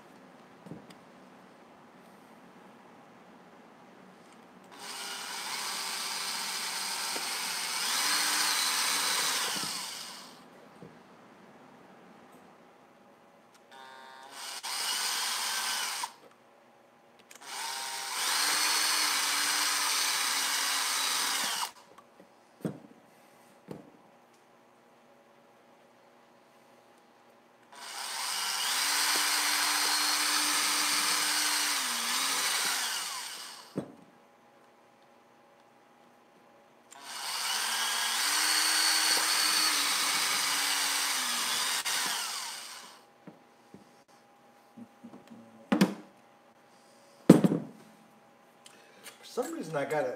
some reason I got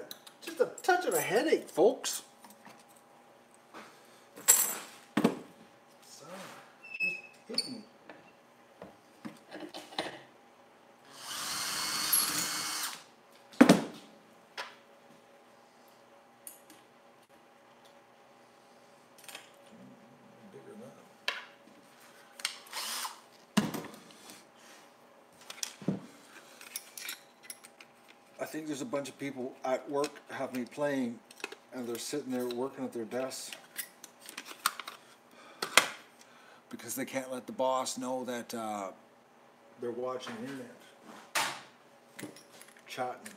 just a touch of a headache, folks. So, just hit me. Bigger than that. I think there's a bunch of people at work have me playing, and they're sitting there working at their desks because they can't let the boss know that they're watching the internet, chatting.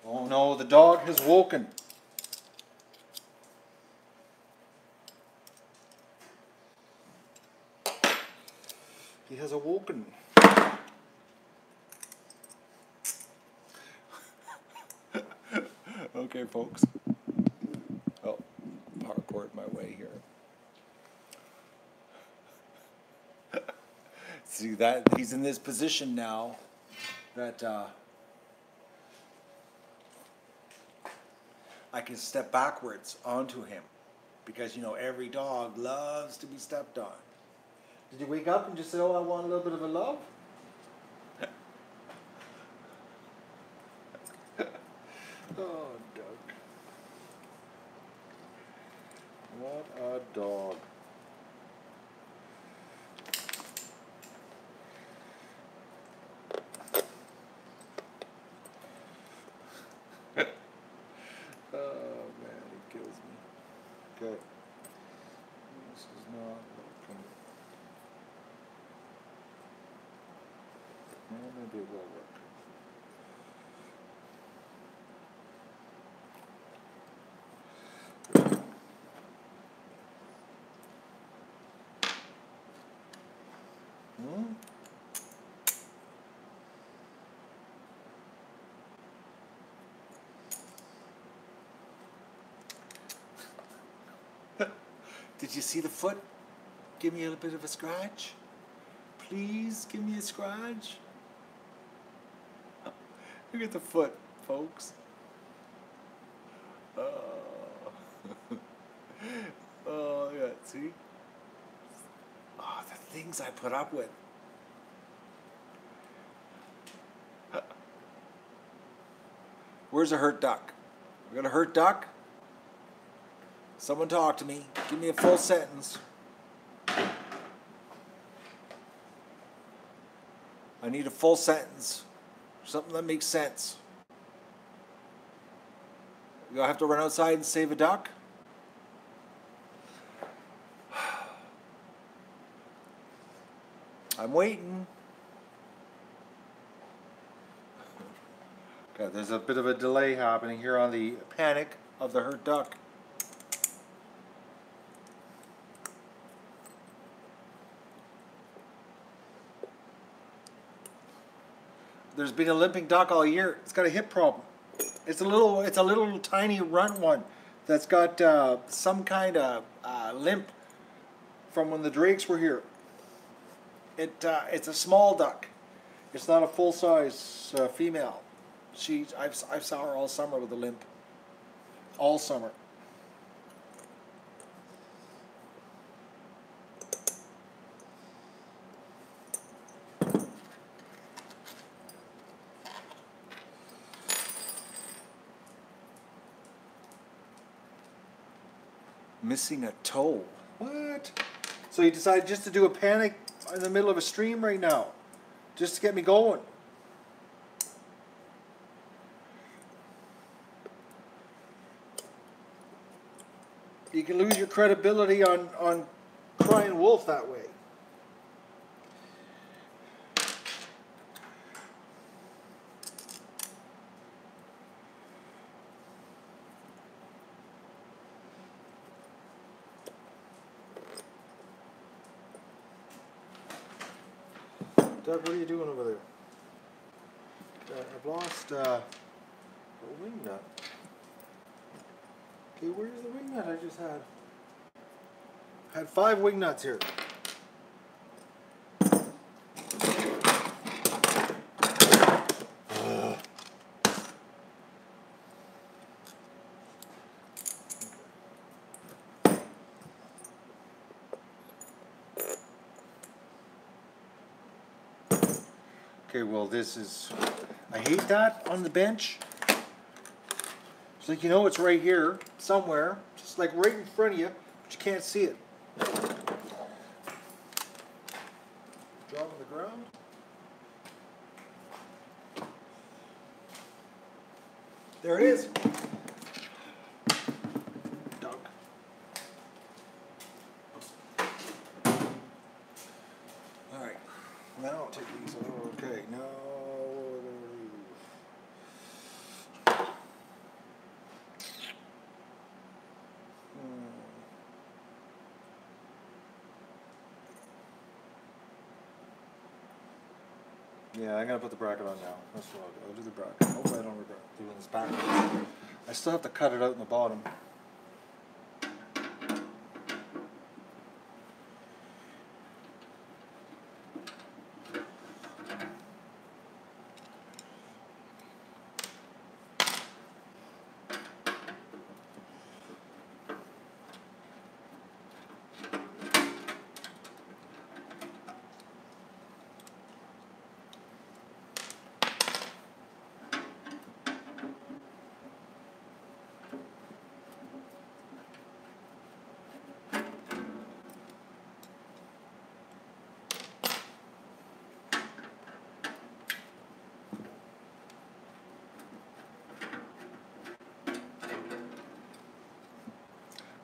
Oh no, the dog has woken. He has awoken. Okay, folks. Oh, parkoured my way here. See that he's in this position now that I can step backwards onto him because, you know, every dog loves to be stepped on. Did you wake up and just say, oh, I want a little bit of a love? Oh, Doug. What a dog. Oh, man, he kills me. Okay. This is not looking. Well, maybe it will work. Did you see the foot? Give me a little bit of a scratch. Please give me a scratch. Look at the foot, folks. Oh, yeah, see? Oh, the things I put up with. Where's a hurt duck? We got a hurt duck? Someone talk to me. Give me a full sentence. I need a full sentence. Something that makes sense. You'll have to run outside and save a duck? I'm waiting. Okay, there's a bit of a delay happening here on the panic of the hurt duck. There's been a limping duck all year. It's got a hip problem. It's a little tiny runt one that's got some kind of limp from when the drakes were here. It's a small duck. It's not a full size female. I saw her all summer with a limp. All summer. Missing a toe. What? So you decided just to do a panic in the middle of a stream right now, just to get me going. You can lose your credibility on crying wolf that way. Doug, what are you doing over there? I've lost a wing nut. Okay, where's the wing nut I just had? I had 5 wing nuts here. Okay, well this is, I hate that on the bench. It's like, you know, it's right here somewhere, just like right in front of you, but you can't see it. Drop on the ground. There it is. Doug. All right, now I'll take these. Okay, now. Yeah, I'm gonna put the bracket on now. That's what I'll do the bracket. Hopefully I don't regret doing this backwards. I still have to cut it out in the bottom.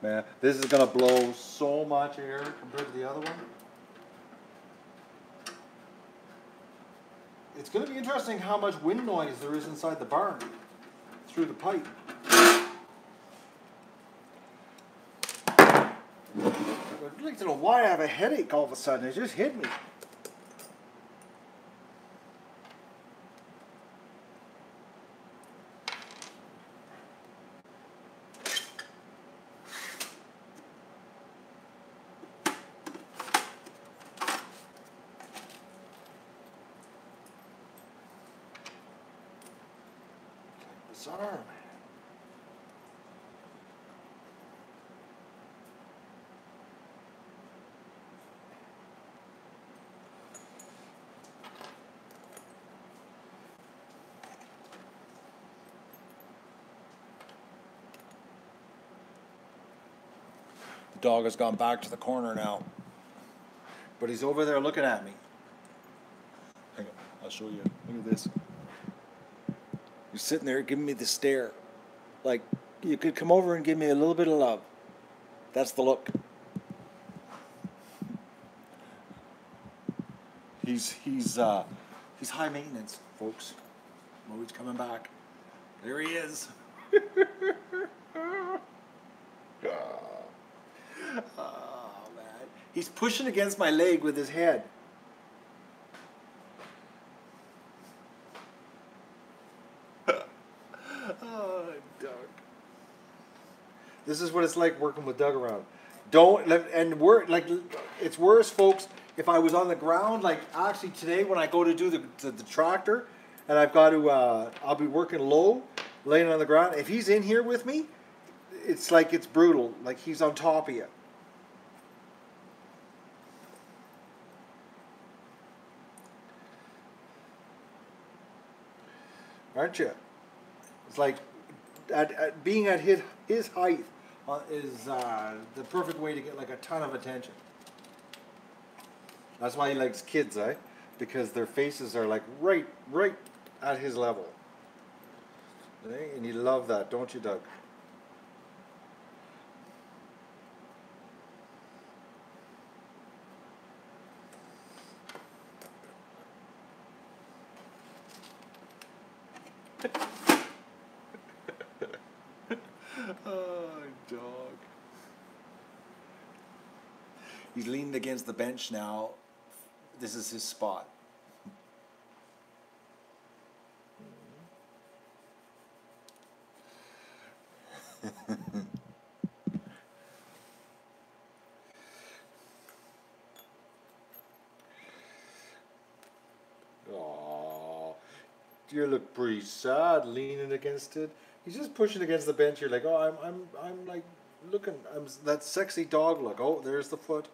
Man, this is gonna blow so much air compared to the other one. It's gonna be interesting how much wind noise there is inside the barn through the pipe. I'd like to know why I have a headache all of a sudden. It just hit me. Bizarre, man. The dog has gone back to the corner now, but he's over there looking at me. Hang on, I'll show you. Look at this. You're sitting there giving me the stare. Like, you could come over and give me a little bit of love. That's the look. He's high maintenance, folks. Oh, he's coming back. There he is. Oh, man. He's pushing against my leg with his head. Oh, Doug. This is what it's like working with Doug around. It's worse, folks, if I was on the ground, like actually today when I go to do the tractor, and I've got to, I'll be working low, laying on the ground. If he's in here with me, it's like it's brutal, like he's on top of you. Aren't you? It's like being at his height is the perfect way to get like a ton of attention. That's why he likes kids, eh? Because their faces are like right at his level. Eh? And you love that, don't you, Doug? Oh, dog. He's leaning against the bench now. This is his spot. Oh, you look pretty sad leaning against it. He's just pushing against the bench. You're like, oh, I'm like looking. I'm that sexy dog look. Oh, there's the foot.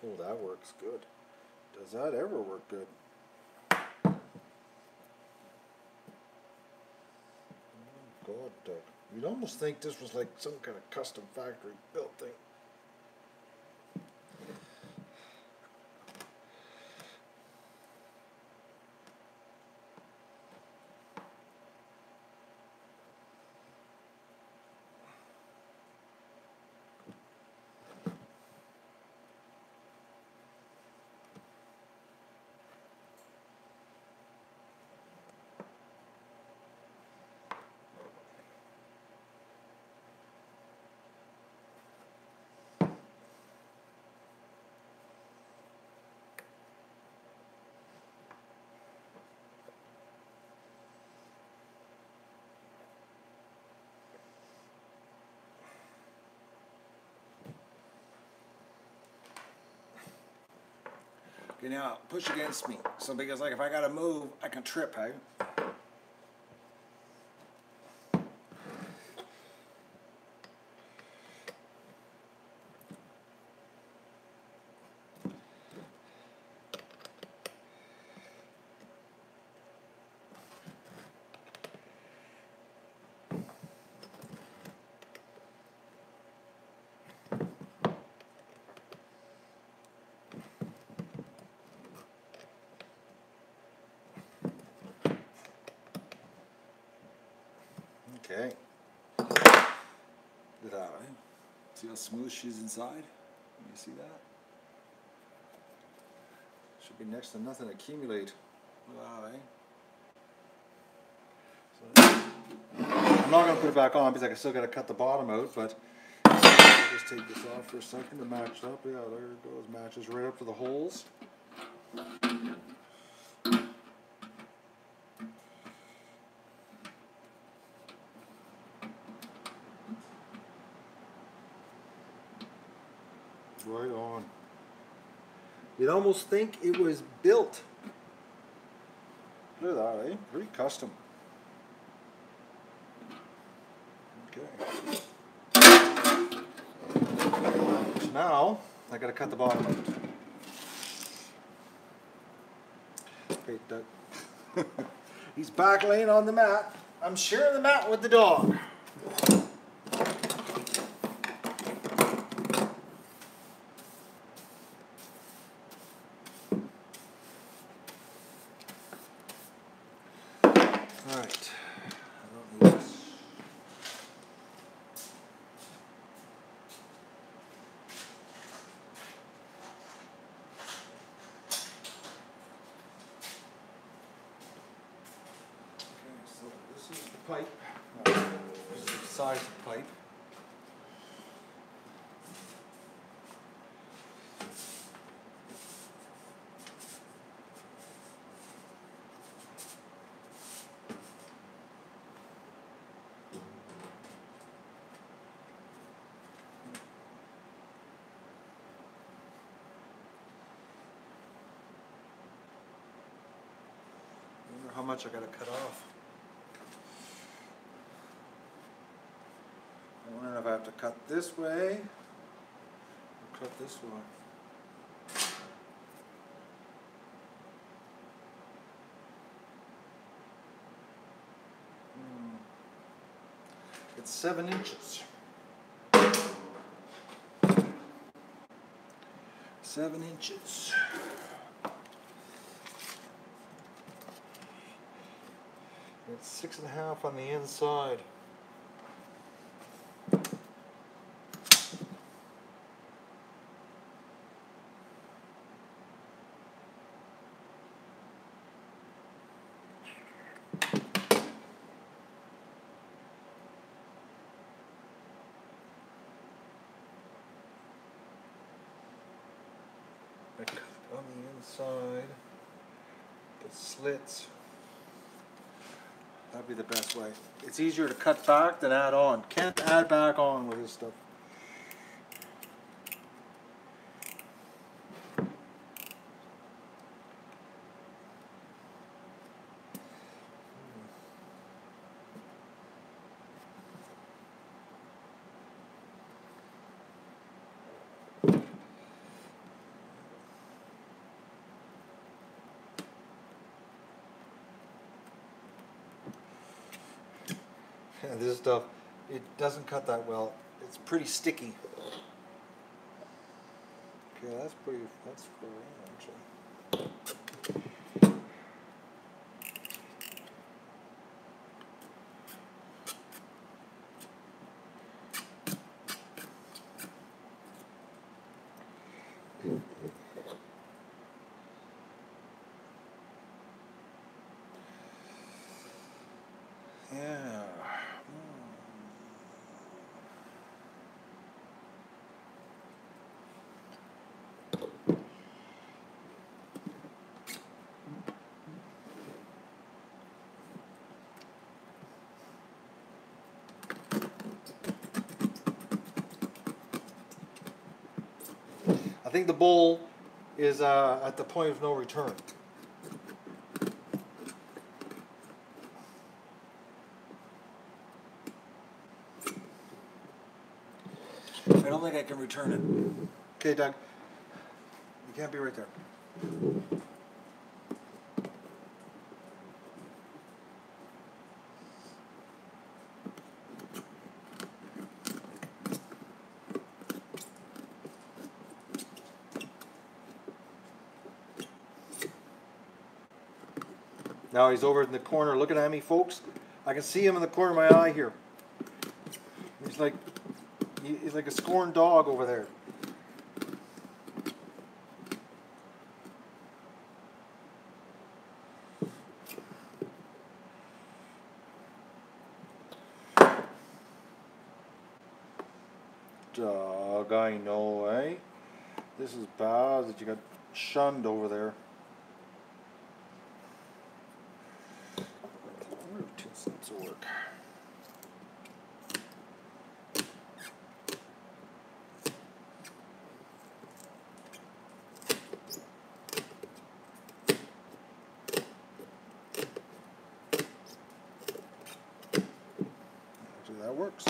Oh, that works good. Does that ever work good? Oh, God, Doug. You'd almost think this was like some kind of custom factory built thing. Okay, now push against me. So because like if I gotta move, I can trip, hey? Okay. Look at that, eh? See how smooth she's inside? You see that? Should be next to nothing to accumulate. Look at that, eh? So, I'm not going to put it back on because I still got to cut the bottom out, but I'll just take this off for a second to match up. Yeah, there it goes. Matches right up to the holes. Right on. You'd almost think it was built. Look at that, eh? Pretty custom. Okay. So now, I gotta cut the bottom out. Okay, Doug. He's back laying on the mat. I'm sharing the mat with the dog. Alright. I don't need this. Okay, so this is the pipe. This is the size of the pipe. wonder how much I gotta cut off. I'm wondering if I have to cut this way or cut this way. It's 7 inches. 7 inches. It's 6.5 on the inside. I cut on the inside, the slits. That'd be the best way. It's easier to cut back than add on. Can't add back on with this stuff. Yeah, this stuff, it doesn't cut that well. It's pretty sticky. Okay, that's fair actually. Yeah. I think the bowl is at the point of no return. I don't think I can return it. Okay, Doug. You can't be right there. Now he's over in the corner looking at me, folks. I can see him in the corner of my eye here. He's like a scorned dog over there. Dog, I know, eh? This is bad that you got shunned over there. Two slips will work. Actually, that works.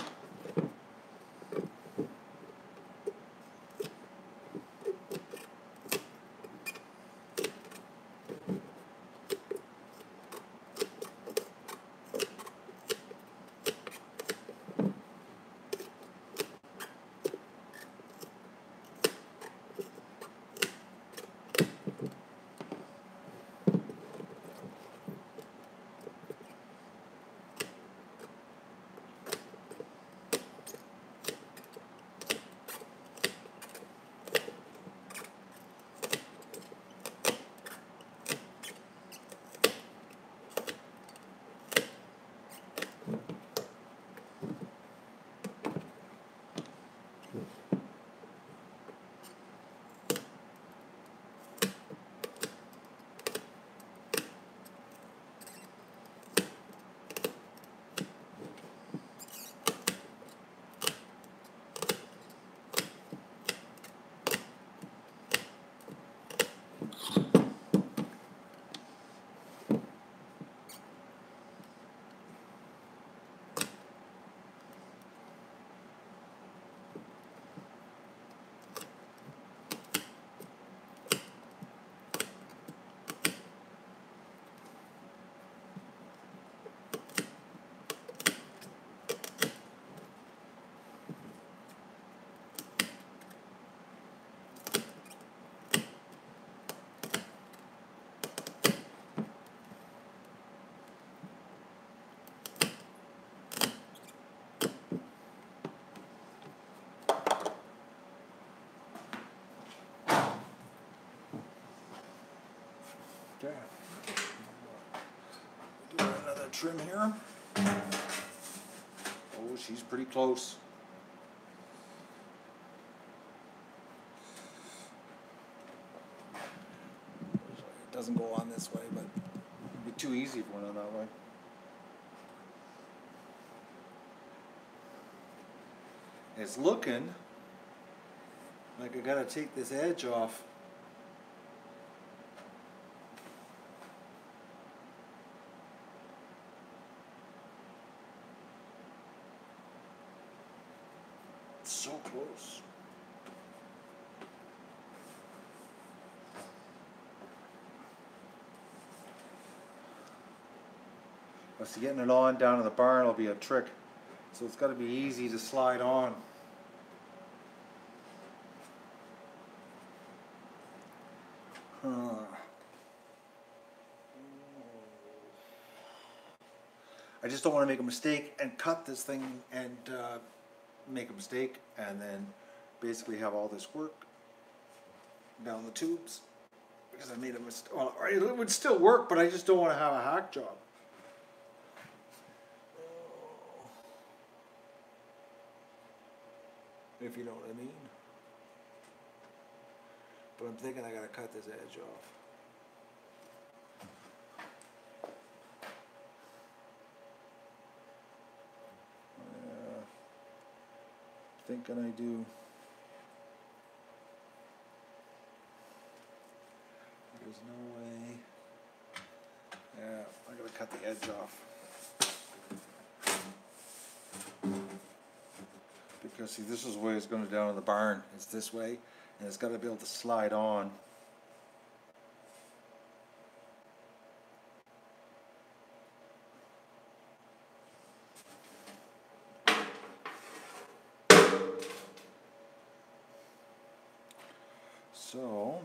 Okay. Do another trim here. Oh, she's pretty close. It doesn't go on this way, but it'd be too easy if it went on that way. It's looking like I gotta take this edge off. It's so close. But see, getting it on down to the barn will be a trick. So it's gotta be easy to slide on. I just don't want to make a mistake and cut this thing and make a mistake and then basically have all this work down the tubes because I made a mistake. Well, it would still work, but I just don't want to have a hack job. If you know what I mean. But I'm thinking I gotta cut this edge off. Thinking I do. There's no way. Yeah, I gotta cut the edge off. Because see, this is the way it's going down in the barn. It's this way, and it's got to be able to slide on. So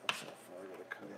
that's how far I gotta cut in.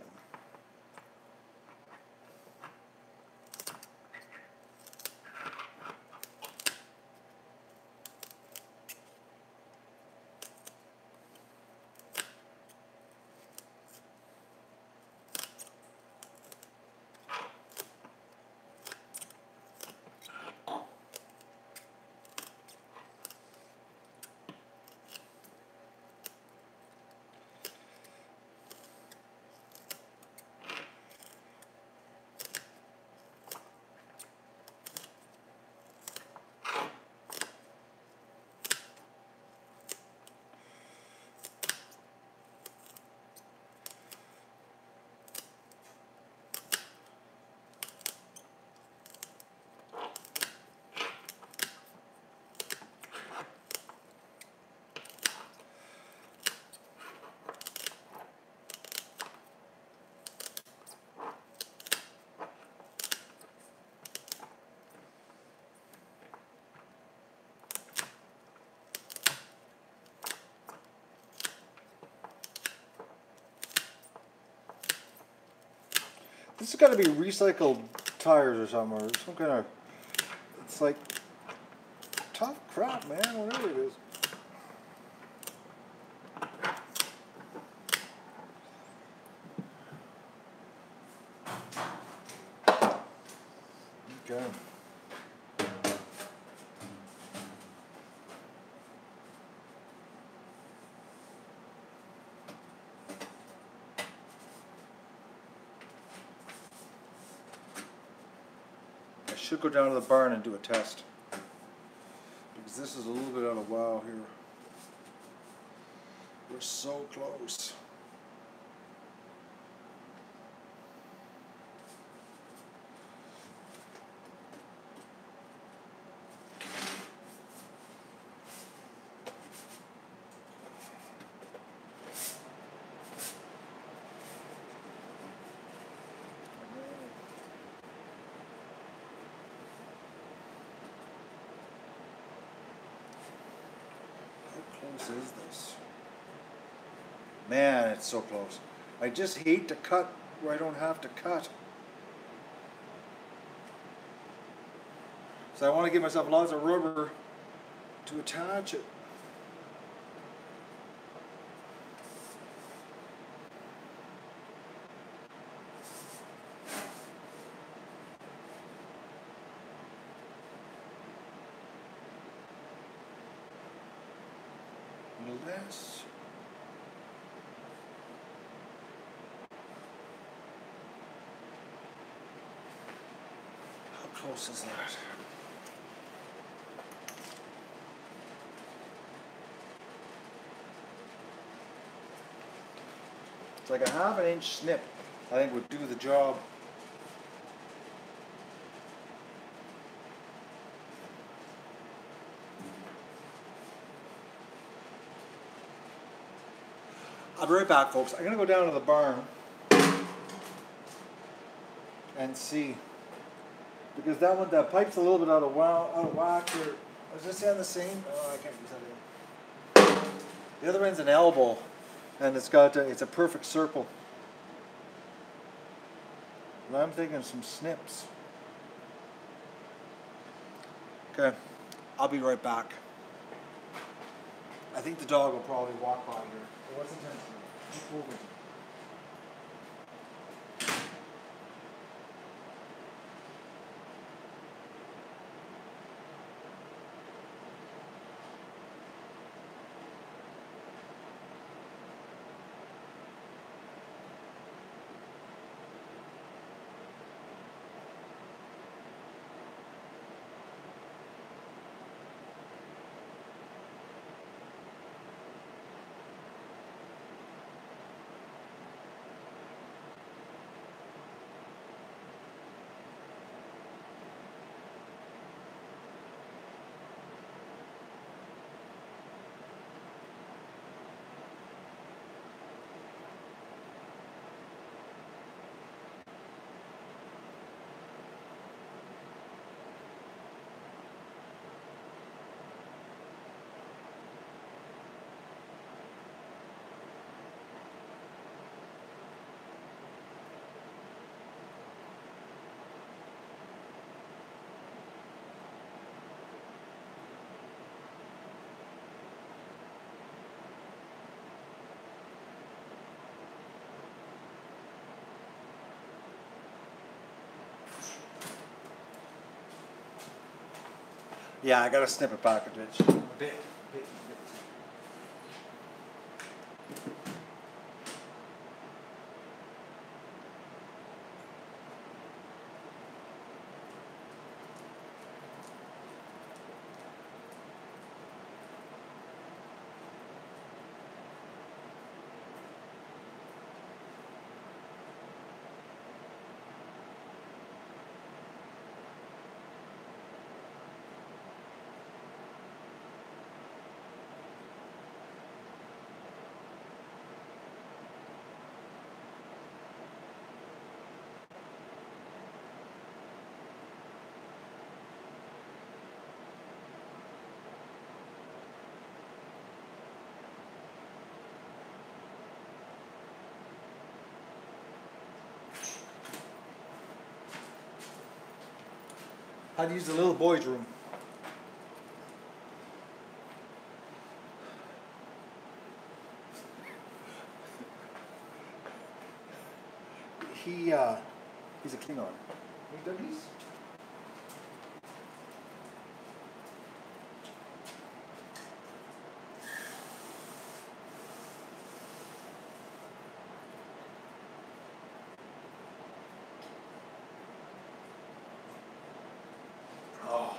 This has got to be recycled tires or something, or some kind of. It's like tough crap, man. Whatever it is. Okay. I should go down to the barn and do a test, because this is a little bit out of wow here. We're so close. close is this? Man, it's so close. I just hate to cut where I don't have to cut. So I want to give myself lots of rubber to attach it. A little less. How close is that? It's like a ½ inch snip, I think would do the job. I'll be right back, folks. I'm going to go down to the barn and see. Because that one, the pipe's a little bit out of whack. Or, is this end the same? Oh, I can't use that end. The other end's an elbow. And it's a perfect circle. And I'm thinking some snips. Okay, I'll be right back. I think the dog will probably walk by here. What's the time? Keep moving. Yeah, I gotta snip it back a bit. I'd use the little boy's room. He's a Klingon. Hey, Dougies? Oh.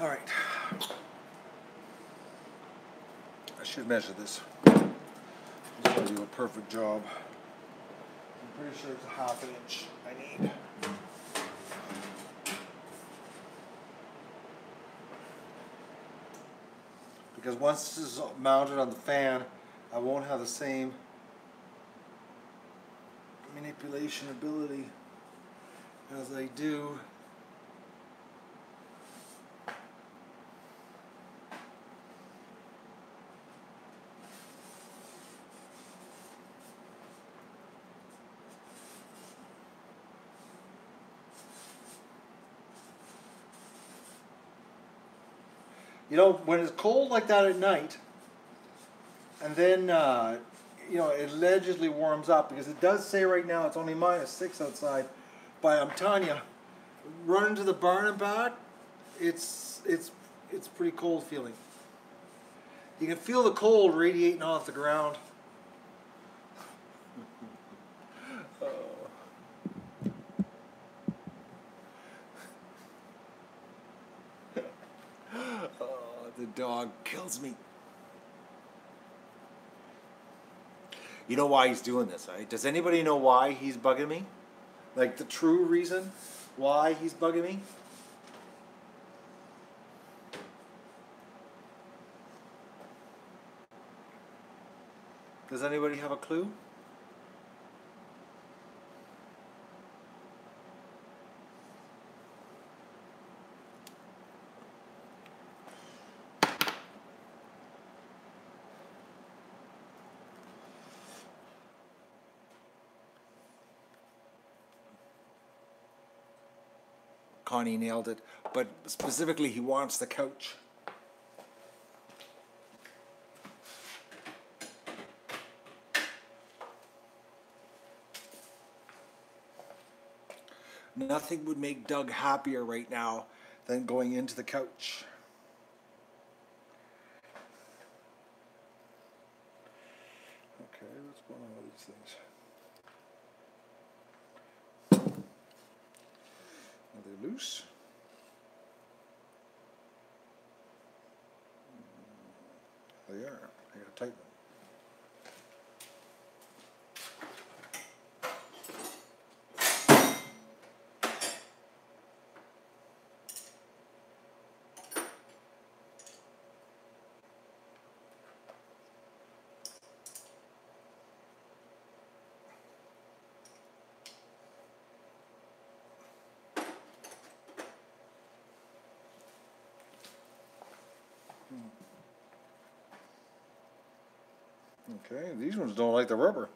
All right. I should measure this. Just want to do a perfect job. I'm pretty sure it's a ½ inch I need. Because once this is mounted on the fan, I won't have the same manipulation ability as I do You know, when it's cold like that at night, and then, you know, it allegedly warms up, because it does say right now it's only -6 outside, but I'm telling you, running to the barn and back, it's pretty cold feeling. You can feel the cold radiating off the ground. Oh, the dog kills me. You know why he's doing this, right? Does anybody know why he's bugging me? Like the true reason why he's bugging me? Does anybody have a clue? Connie nailed it, but specifically he wants the couch. Nothing would make Doug happier right now than going into the couch. Okay, what's going on with these things? Are they loose? They are. I gotta tighten them. Okay, these ones don't like the rubber.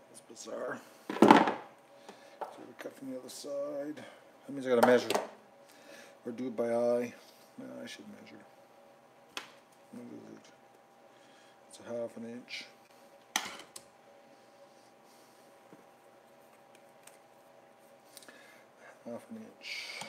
That's bizarre. So we cut from the other side. That means I gotta measure. Or do it by eye. No, I should measure. What is it? It's a 1/2 inch. Half an inch.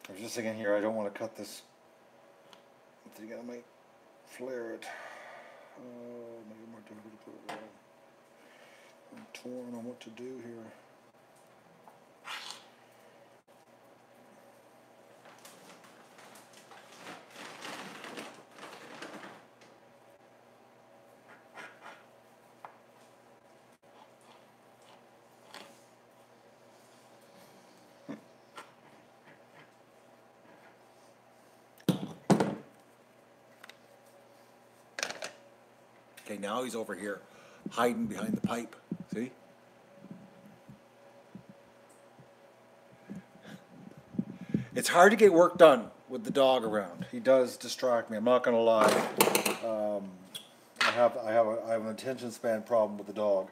I was just thinking here, I don't want to cut this. I think I might flare it. Make it more difficult to put it on. I'm torn on what to do here. Okay, now he's over here, hiding behind the pipe. See? It's hard to get work done with the dog around. He does distract me. I'm not gonna lie. I have an attention span problem with the dog.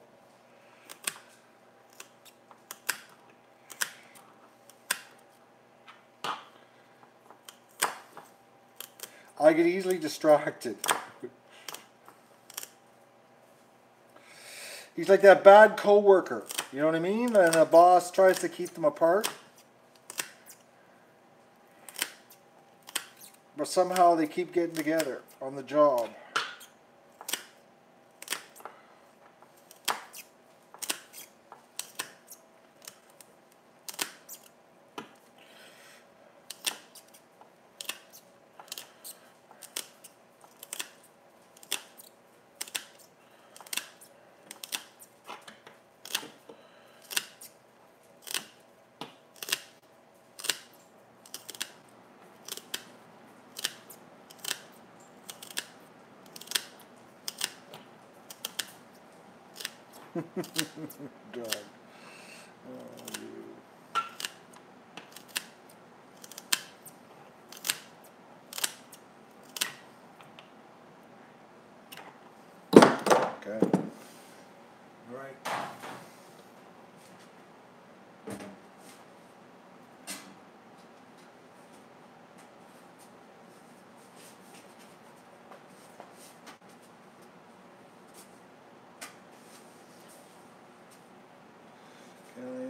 I get easily distracted. He's like that bad coworker, you know what I mean? And the boss tries to keep them apart. But somehow they keep getting together on the job. Dog. Oh, you. Okay. Right.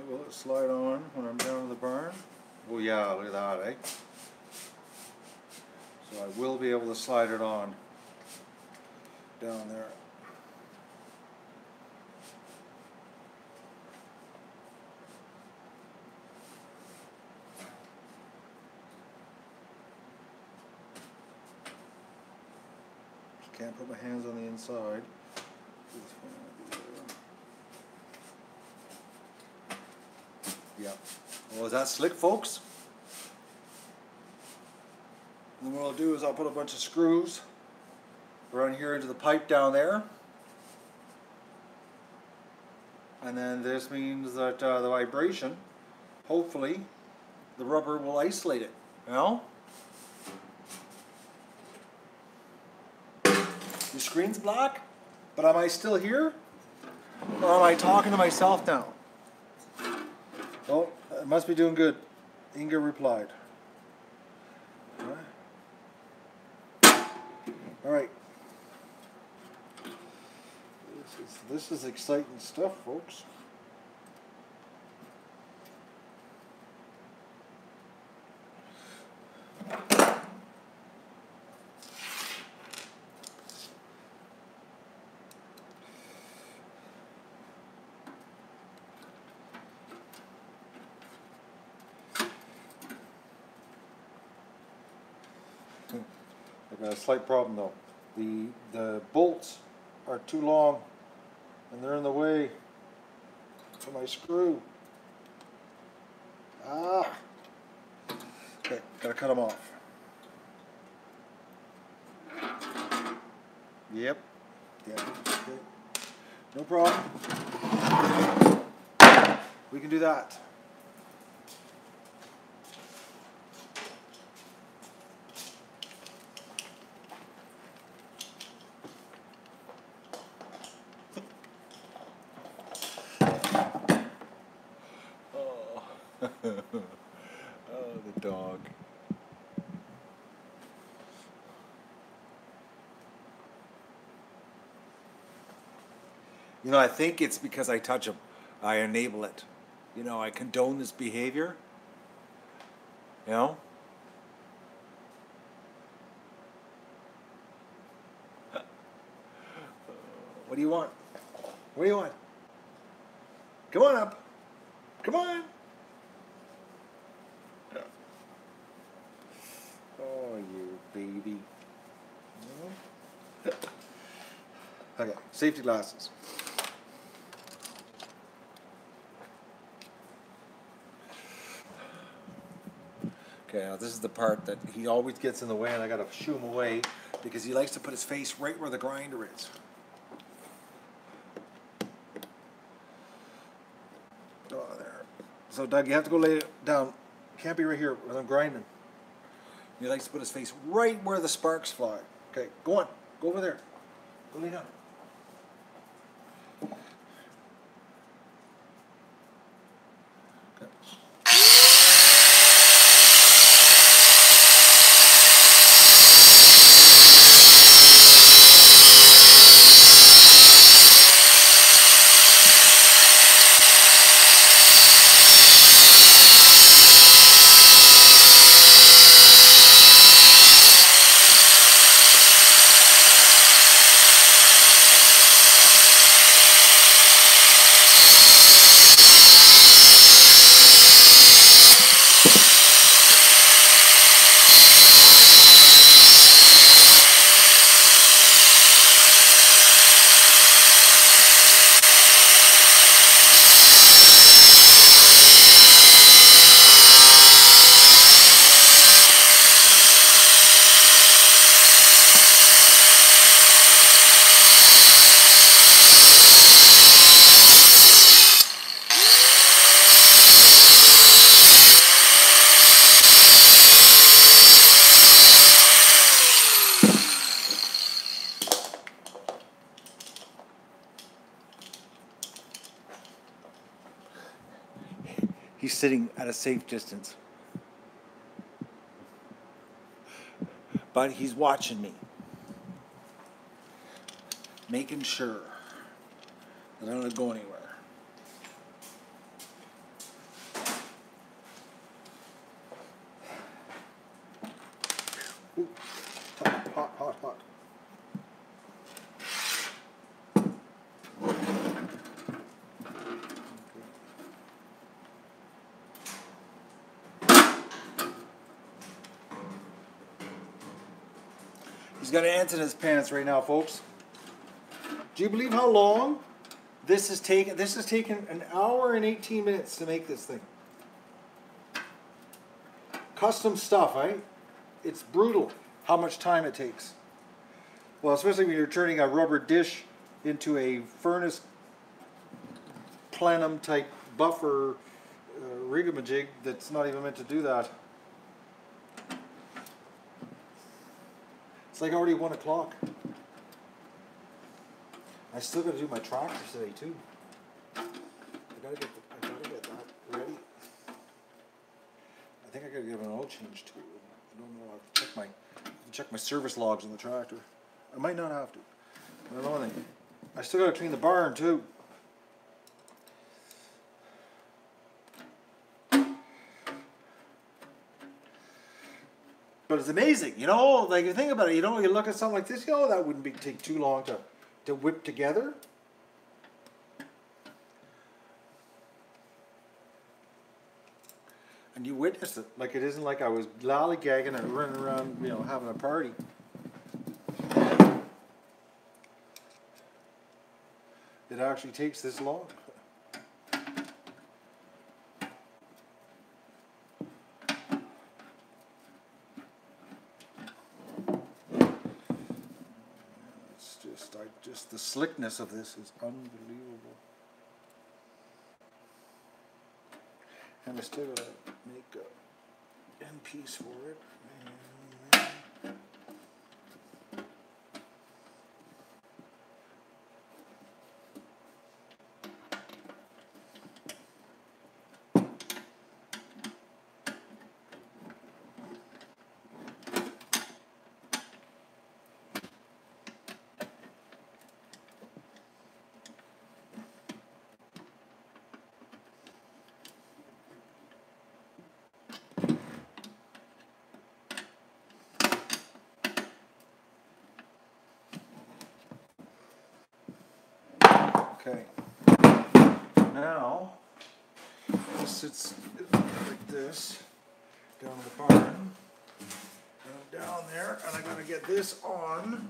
Will it slide on when I'm down to the barn? Well, yeah, look at that, eh? So I will be able to slide it on down there. Just can't put my hands on the inside. Yeah. Well, is that slick, folks? And then what I'll do is I'll put a bunch of screws around here into the pipe down there. And then this means that the vibration, hopefully, the rubber will isolate it. You know? The screen's black, but am I still here? Or am I talking to myself now? Oh, it must be doing good. Inga replied. All right. This is exciting stuff, folks. I've got a slight problem though. The bolts are too long and they're in the way for my screw. Ah! Okay, gotta cut them off. Yep. Yeah. Okay. No problem. We can do that. Oh, the dog. You know, I think it's because I touch him. I enable it. You know, I condone this behavior. You know? What do you want? What do you want? Come on up. Come on. Oh, you baby. Okay, safety glasses. Okay, now this is the part that he always gets in the way, and I gotta shoo him away because he likes to put his face right where the grinder is. Oh, there. So, Doug, you have to go lay it down. Can't be right here when I'm grinding. He likes to put his face right where the sparks fly. Okay, go on. Go over there. Go lay down. Okay. He's sitting at a safe distance. But he's watching me. Making sure that I don't go anywhere. Ooh, hot, hot, hot. He's got ants in his pants right now, folks. Do you believe how long this has taken? This has taken an hour and 18 minutes to make this thing. Custom stuff, right? It's brutal how much time it takes. Well, especially when you're turning a rubber dish into a furnace plenum type buffer rigamajig that's not even meant to do that. It's like already 1 o'clock. I still got to do my tractor today too. I gotta get that ready. I think I gotta give an oil change too. I don't know. I have to check my service logs on the tractor. I might not have to. I don't know anything. I still gotta clean the barn too. But it's amazing, you know, like you think about it, you know, you look at something like this, you know, that wouldn't take too long to whip together. And you witnessed it. Like it isn't like I was lollygagging and running around, you know, having a party. It actually takes this long. Just the slickness of this is unbelievable. And I still gotta make a end piece for it. Okay, now it sits like this down in the barn, and I'm down there, and I'm going to get this on.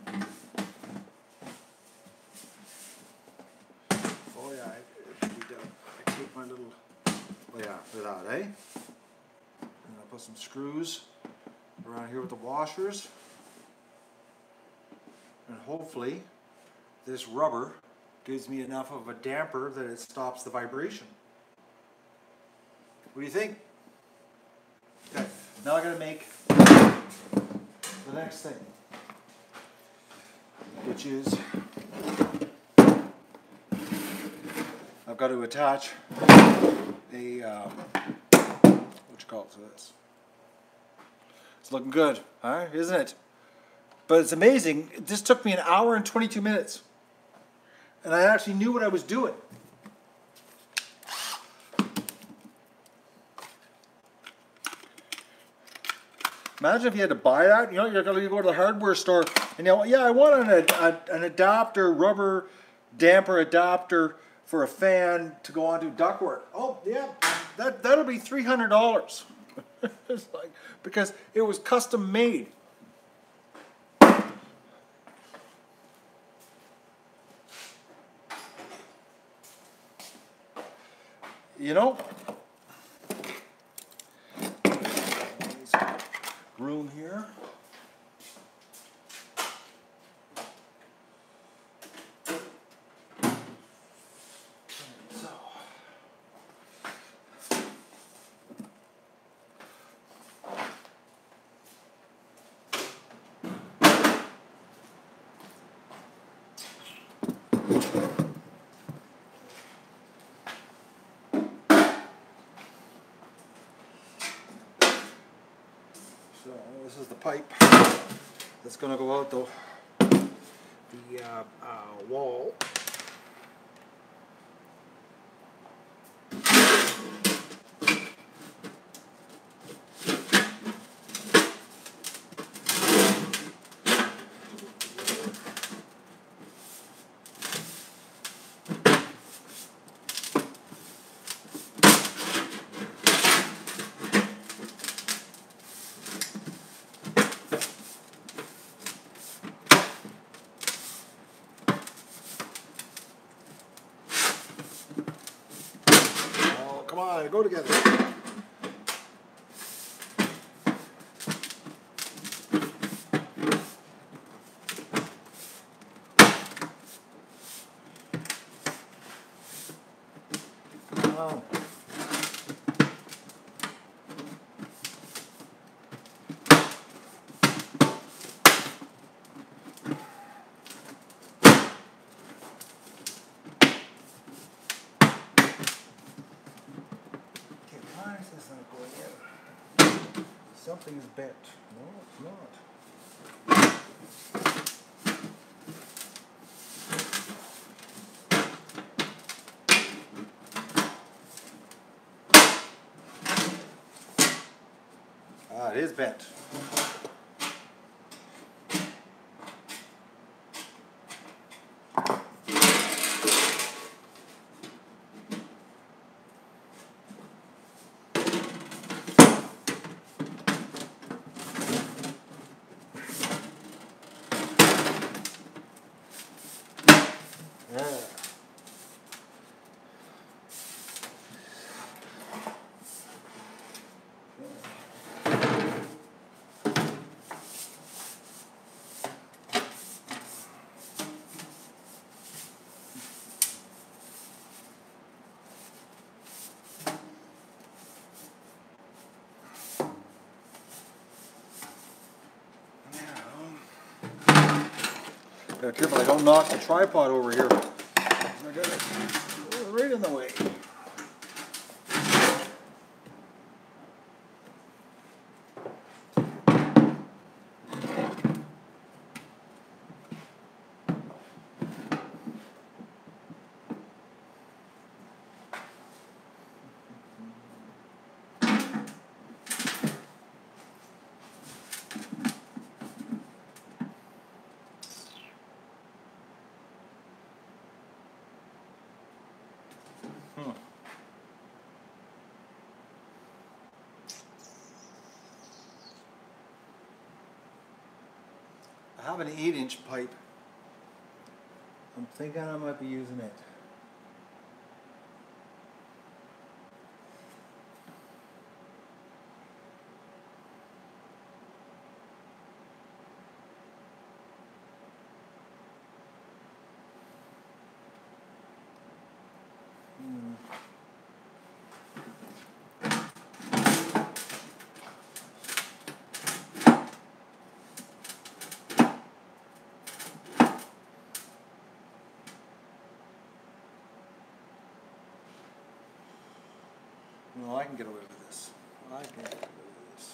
Oh yeah, it should be done. I take my little, oh yeah, for that, eh? And I'll put some screws around here with the washers, and hopefully this rubber gives me enough of a damper that it stops the vibration. What do you think? Okay, now I gotta make the next thing, which is I've got to attach a what you call it to this. It's looking good, huh? Isn't it? But it's amazing. This took me an hour and 22 minutes. And I actually knew what I was doing. Imagine if you had to buy that. You know, you're going to go to the hardware store and you know, yeah, I want an adapter, rubber damper adapter for a fan to go onto ductwork. Oh yeah, that'll be $300. It's like, because it was custom made. You know, room here. this is the pipe that's going to go out the wall. Come on, go together. Oh. This is not going in. Something is bent. No, it's not. Ah, it is bent. Gotta be careful I don't knock the tripod over here. I got it right in the way. I have an 8-inch pipe. I'm thinking I might be using it. No, I can get away with this. I can get away with this.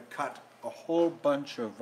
to cut a whole bunch of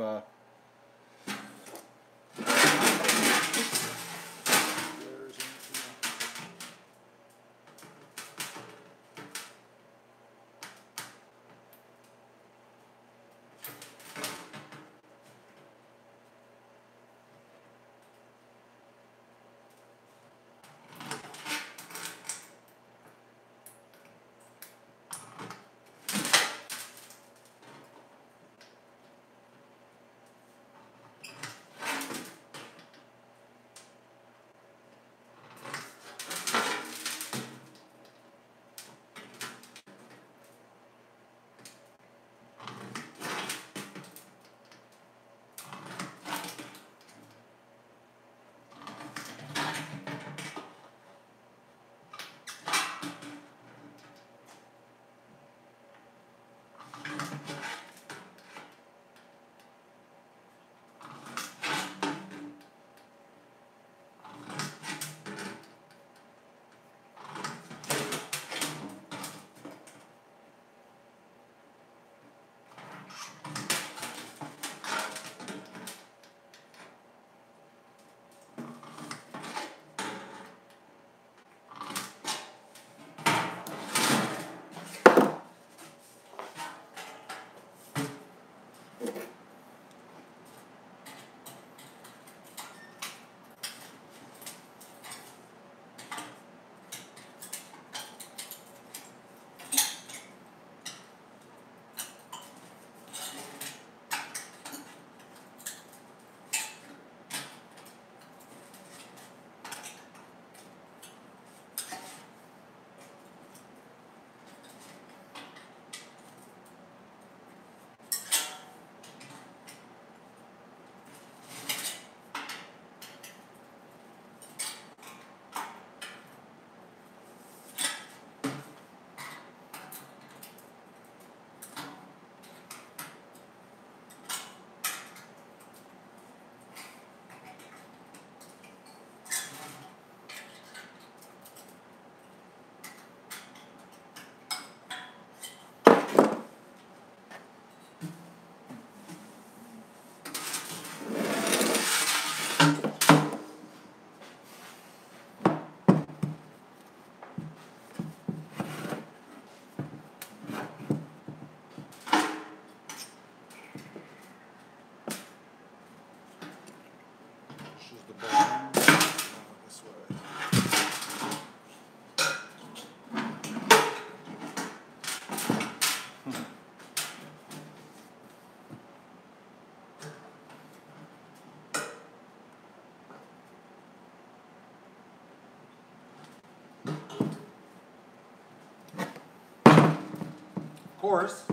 Of course,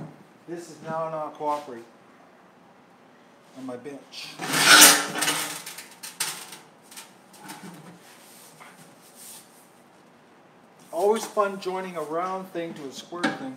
this is now not cooperating on my bench. Always fun joining a round thing to a square thing.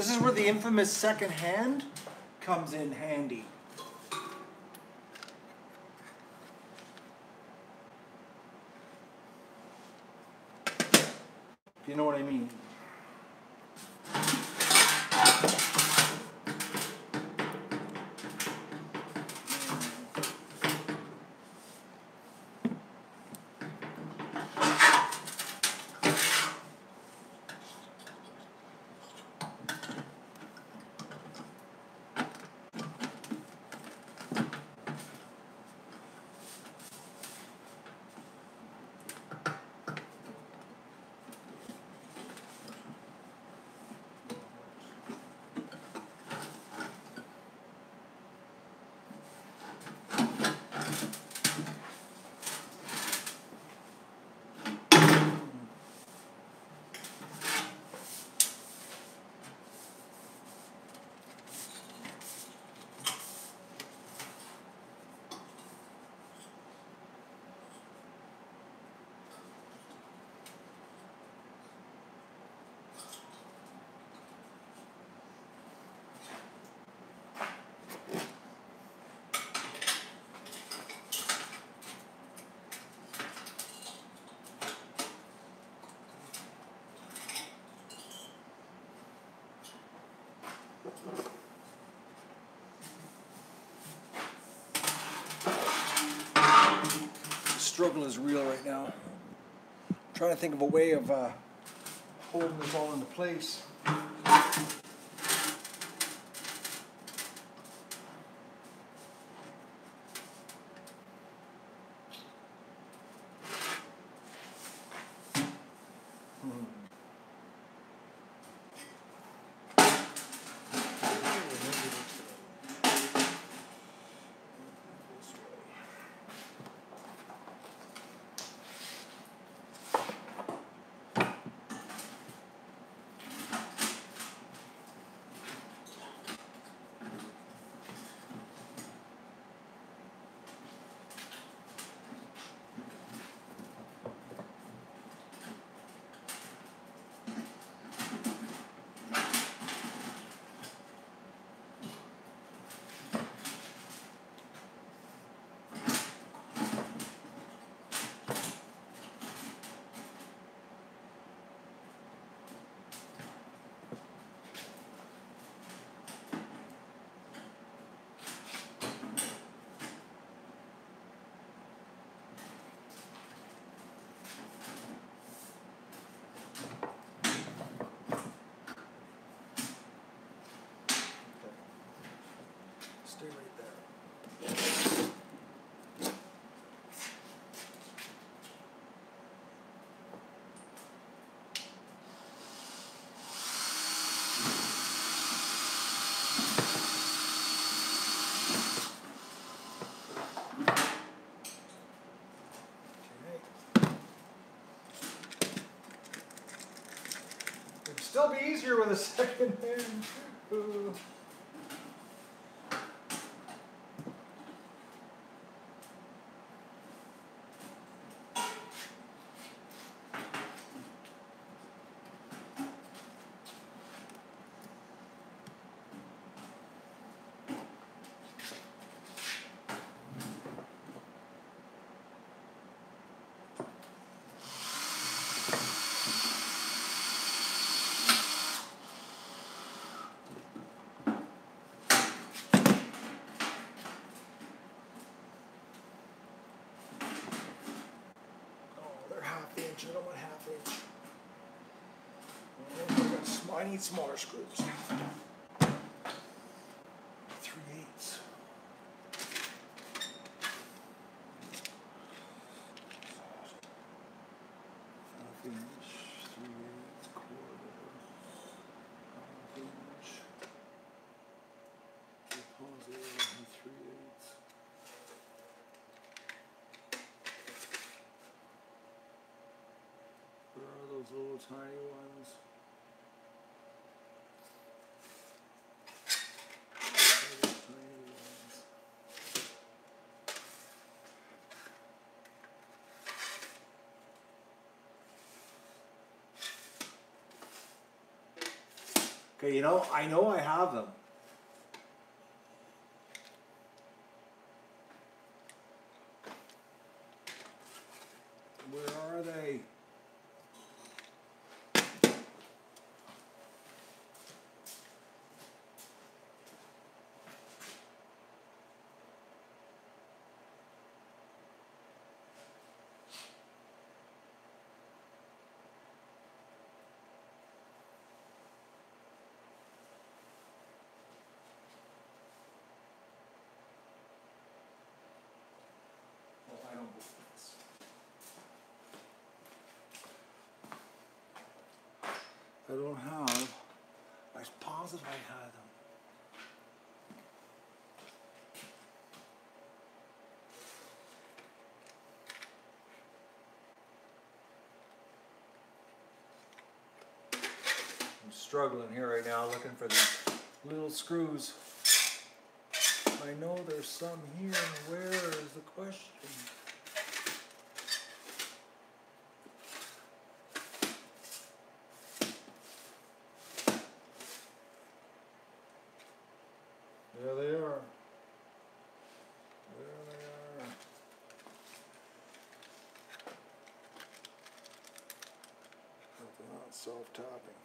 This is where the infamous second hand comes in handy. If you know what I mean. struggle is real right now. I'm trying to think of a way of holding this all into place. Stay right there. It'd still be easier with a second hand. I don't want half inch. I need smaller screws. 3/8. Half inch, 3/8, quarter, half inch. Deposit, 3/8. Where are those little tiny ones? Little tiny ones. Okay, you know, I know I have them. Where are they? I don't believe this. I don't have. I was positive I had them. I'm struggling here right now looking for these little screws. I know there's some here. Where is the question? There they are. There they are. But they're not self-tapping.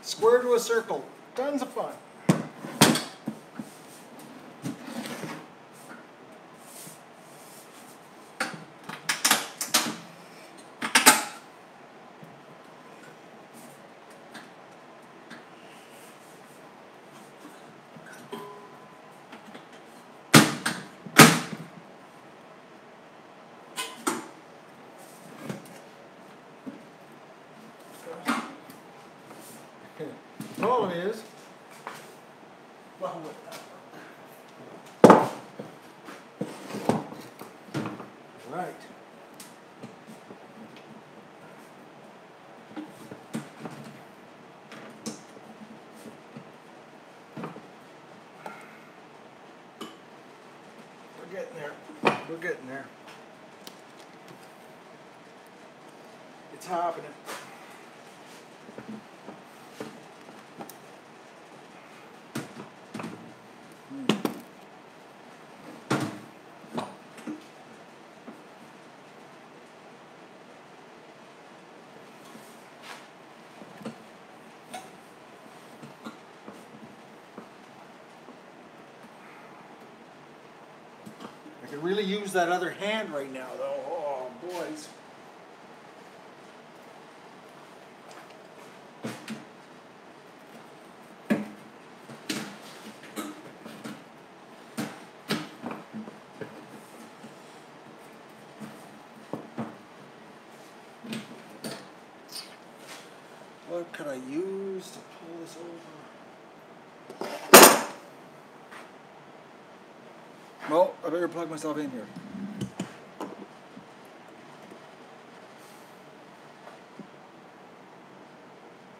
Square to a circle. Tons of fun. The problem is, well, right. We're getting there. We're getting there. It's happening. I could really use that other hand right now, though. Oh, boys. What could I use to pull this over? Well, I better plug myself in here.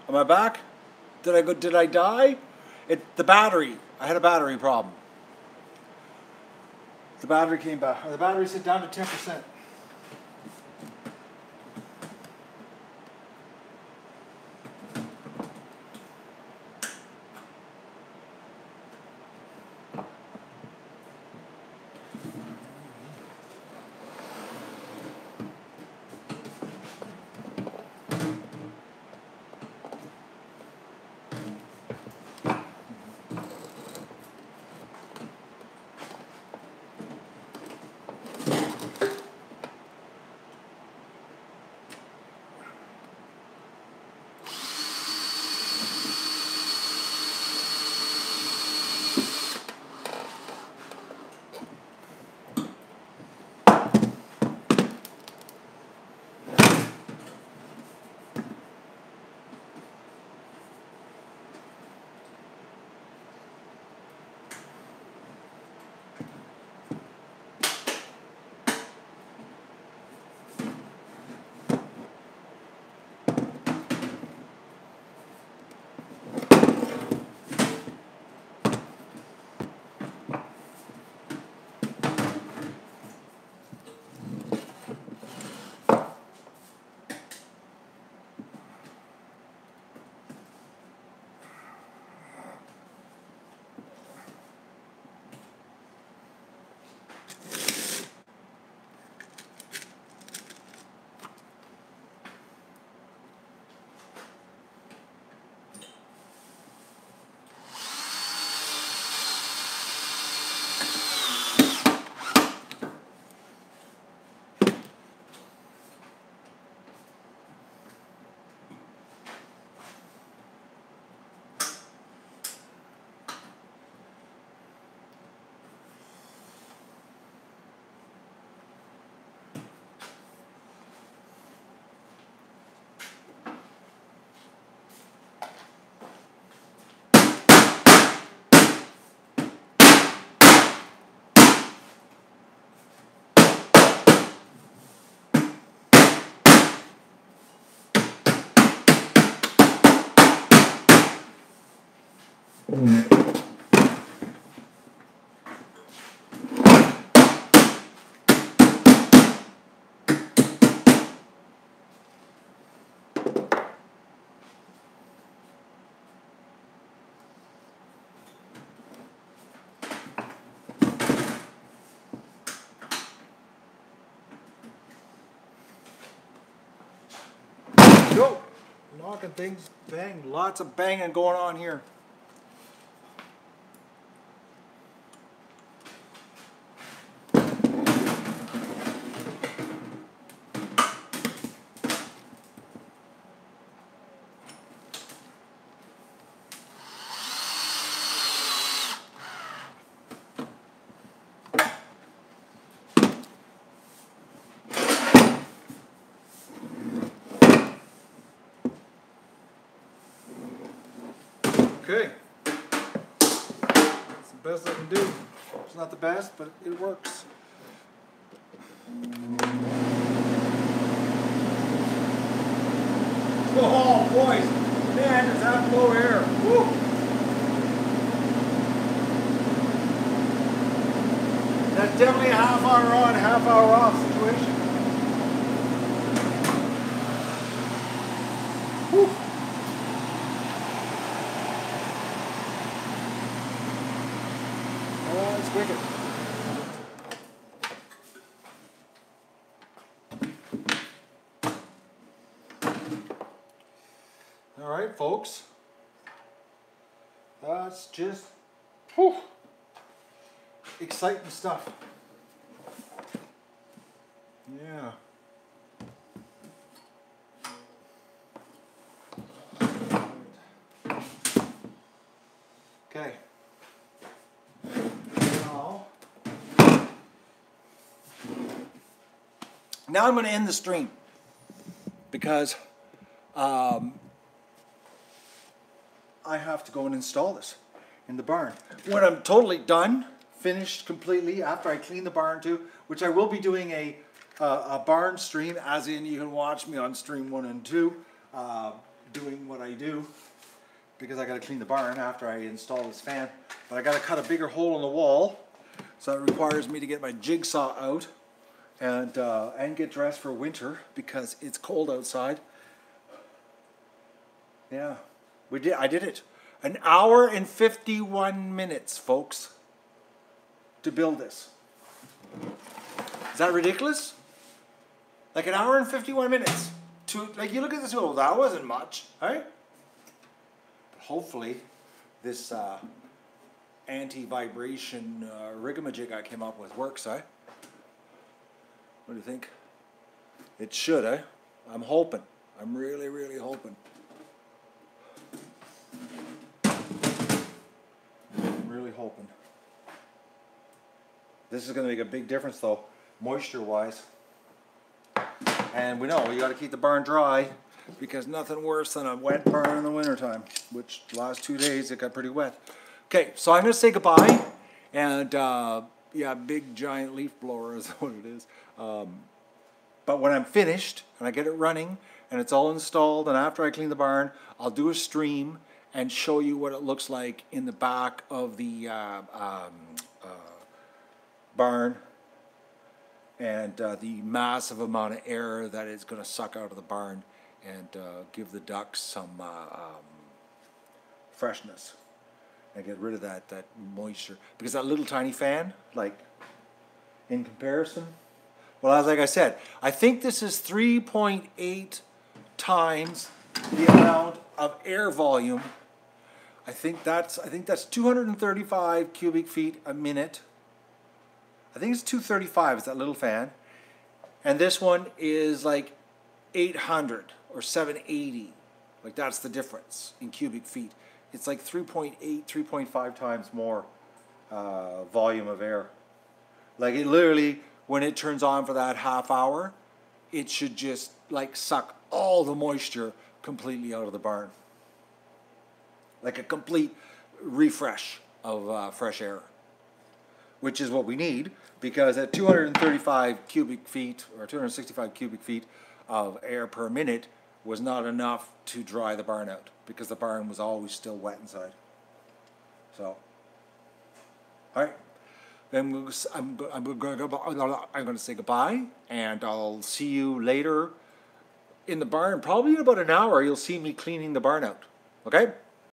Am I back? Did I die? The battery. I had a battery problem. The battery came back. The battery said down to 10%. talking things, bang, lots of banging going on here. Okay, that's the best I can do. It's not the best, but it works. Oh boys, man, does that blow air. Woo. That's definitely a half hour on, half hour off situation. Woo. It's wicked. All right, folks. That's just exciting stuff. Yeah. Okay. Now I'm going to end the stream because I have to go and install this in the barn. When I'm totally done, finished completely, after I clean the barn too, which I will be doing a barn stream, as in you can watch me on stream 1 and 2 doing what I do, because I got to clean the barn after I install this fan. But I got to cut a bigger hole in the wall, so it requires me to get my jigsaw out and get dressed for winter because it's cold outside. Yeah, I did it. 1 hour and 51 minutes, folks, to build this. Is that ridiculous? Like 1 hour and 51 minutes. Like, you look at this, well, that wasn't much, right? But hopefully, this anti-vibration rigamajig I came up with works, eh? What do you think? It should, eh? I'm hoping. I'm really, really hoping. I'm really hoping. This is going to make a big difference, though, moisture-wise. And we know you got to keep the barn dry, because nothing worse than a wet barn in the wintertime, which the last 2 days it got pretty wet. Okay, so I'm going to say goodbye, and yeah, big giant leaf blower is what it is. But when I'm finished and I get it running and it's all installed, and after I clean the barn, I'll do a stream and show you what it looks like in the back of the barn, and the massive amount of air that it's going to suck out of the barn and give the ducks some freshness and get rid of that moisture. Because that little tiny fan, like, in comparison, well, as like I said, I think this is 3.8 times the amount of air volume. I think that's 235 cubic feet a minute. I think it's 235 is that little fan. And this one is like 800 or 780. Like, that's the difference in cubic feet. It's like 3.8, 3.5 times more volume of air. Like, it literally, when it turns on for that half hour, it should just like suck all the moisture completely out of the barn. Like a complete refresh of fresh air, which is what we need, because at 235 cubic feet or 265 cubic feet of air per minute was not enough to dry the barn out, because the barn was always still wet inside. So, all right. Then I'm going to say goodbye, and I'll see you later in the barn. Probably in about an hour, you'll see me cleaning the barn out. Okay?